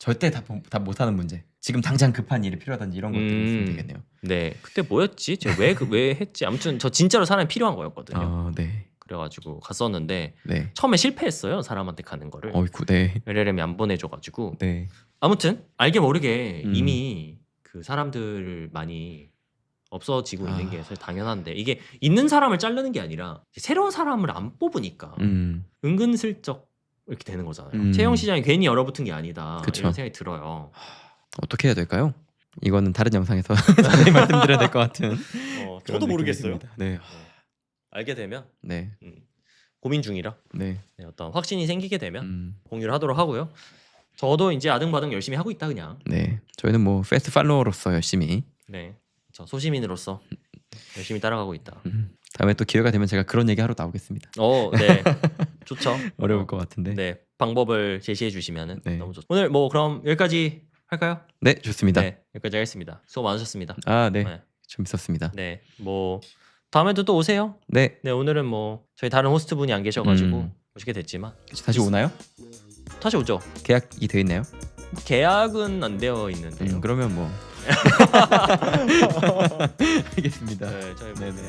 절대 답 못하는 문제. 지금 당장 급한 일이 필요하든지 이런 것들이 있으면 되겠네요. 네, 그때 뭐였지? 제가 왜 했지? 아무튼 저 진짜로 사람이 필요한 거였거든요. 네. 그래가지고 갔었는데 네. 처음에 실패했어요. 사람한테 가는 거를. 어이구, 네. LLM이 안 보내줘가지고. 네. 아무튼 알게 모르게 음. 이미 그 사람들 많이 없어지고 있는 아. 게 사실 당연한데 이게 있는 사람을 자르는 게 아니라 새로운 사람을 안 뽑으니까 은근슬쩍 이렇게 되는 거잖아요. 채용 시장이 괜히 얼어붙은 게 아니다. 그쵸. 이런 생각이 들어요. 어떻게 해야 될까요? 이거는 다른 영상에서 자세히 말씀드려야 될 것 같은. 그런 저도 모르겠어요. 느낌이 듭니다. 네. 알게 되면 네. 고민 중이라 네. 네, 어떤 확신이 생기게 되면 공유를 하도록 하고요. 저도 이제 아등바등 열심히 하고 있다 그냥. 네. 저희는 뭐 패스트 팔로워로서 열심히. 네. 저 소시민으로서 열심히 따라가고 있다. 다음에 또 기회가 되면 제가 그런 얘기 하러 나오겠습니다. 네. 좋죠. 어려울 것 같은데. 네. 방법을 제시해 주시면은 네. 너무 좋죠. 오늘 뭐 그럼 여기까지 할까요? 네, 좋습니다. 네. 여기까지 하겠습니다. 수고 많으셨습니다. 아, 네. 네. 재밌었습니다. 네. 뭐 다음에도 또 오세요. 네. 네, 오늘은 뭐 저희 다른 호스트 분이 안 계셔 가지고 오시게 됐지만 다시 오나요? 다시 오죠. 계약이 돼 있나요? 계약은 안 되어 있는데요. 그러면 뭐 알겠습니다. 네, 저희 뭐 네네.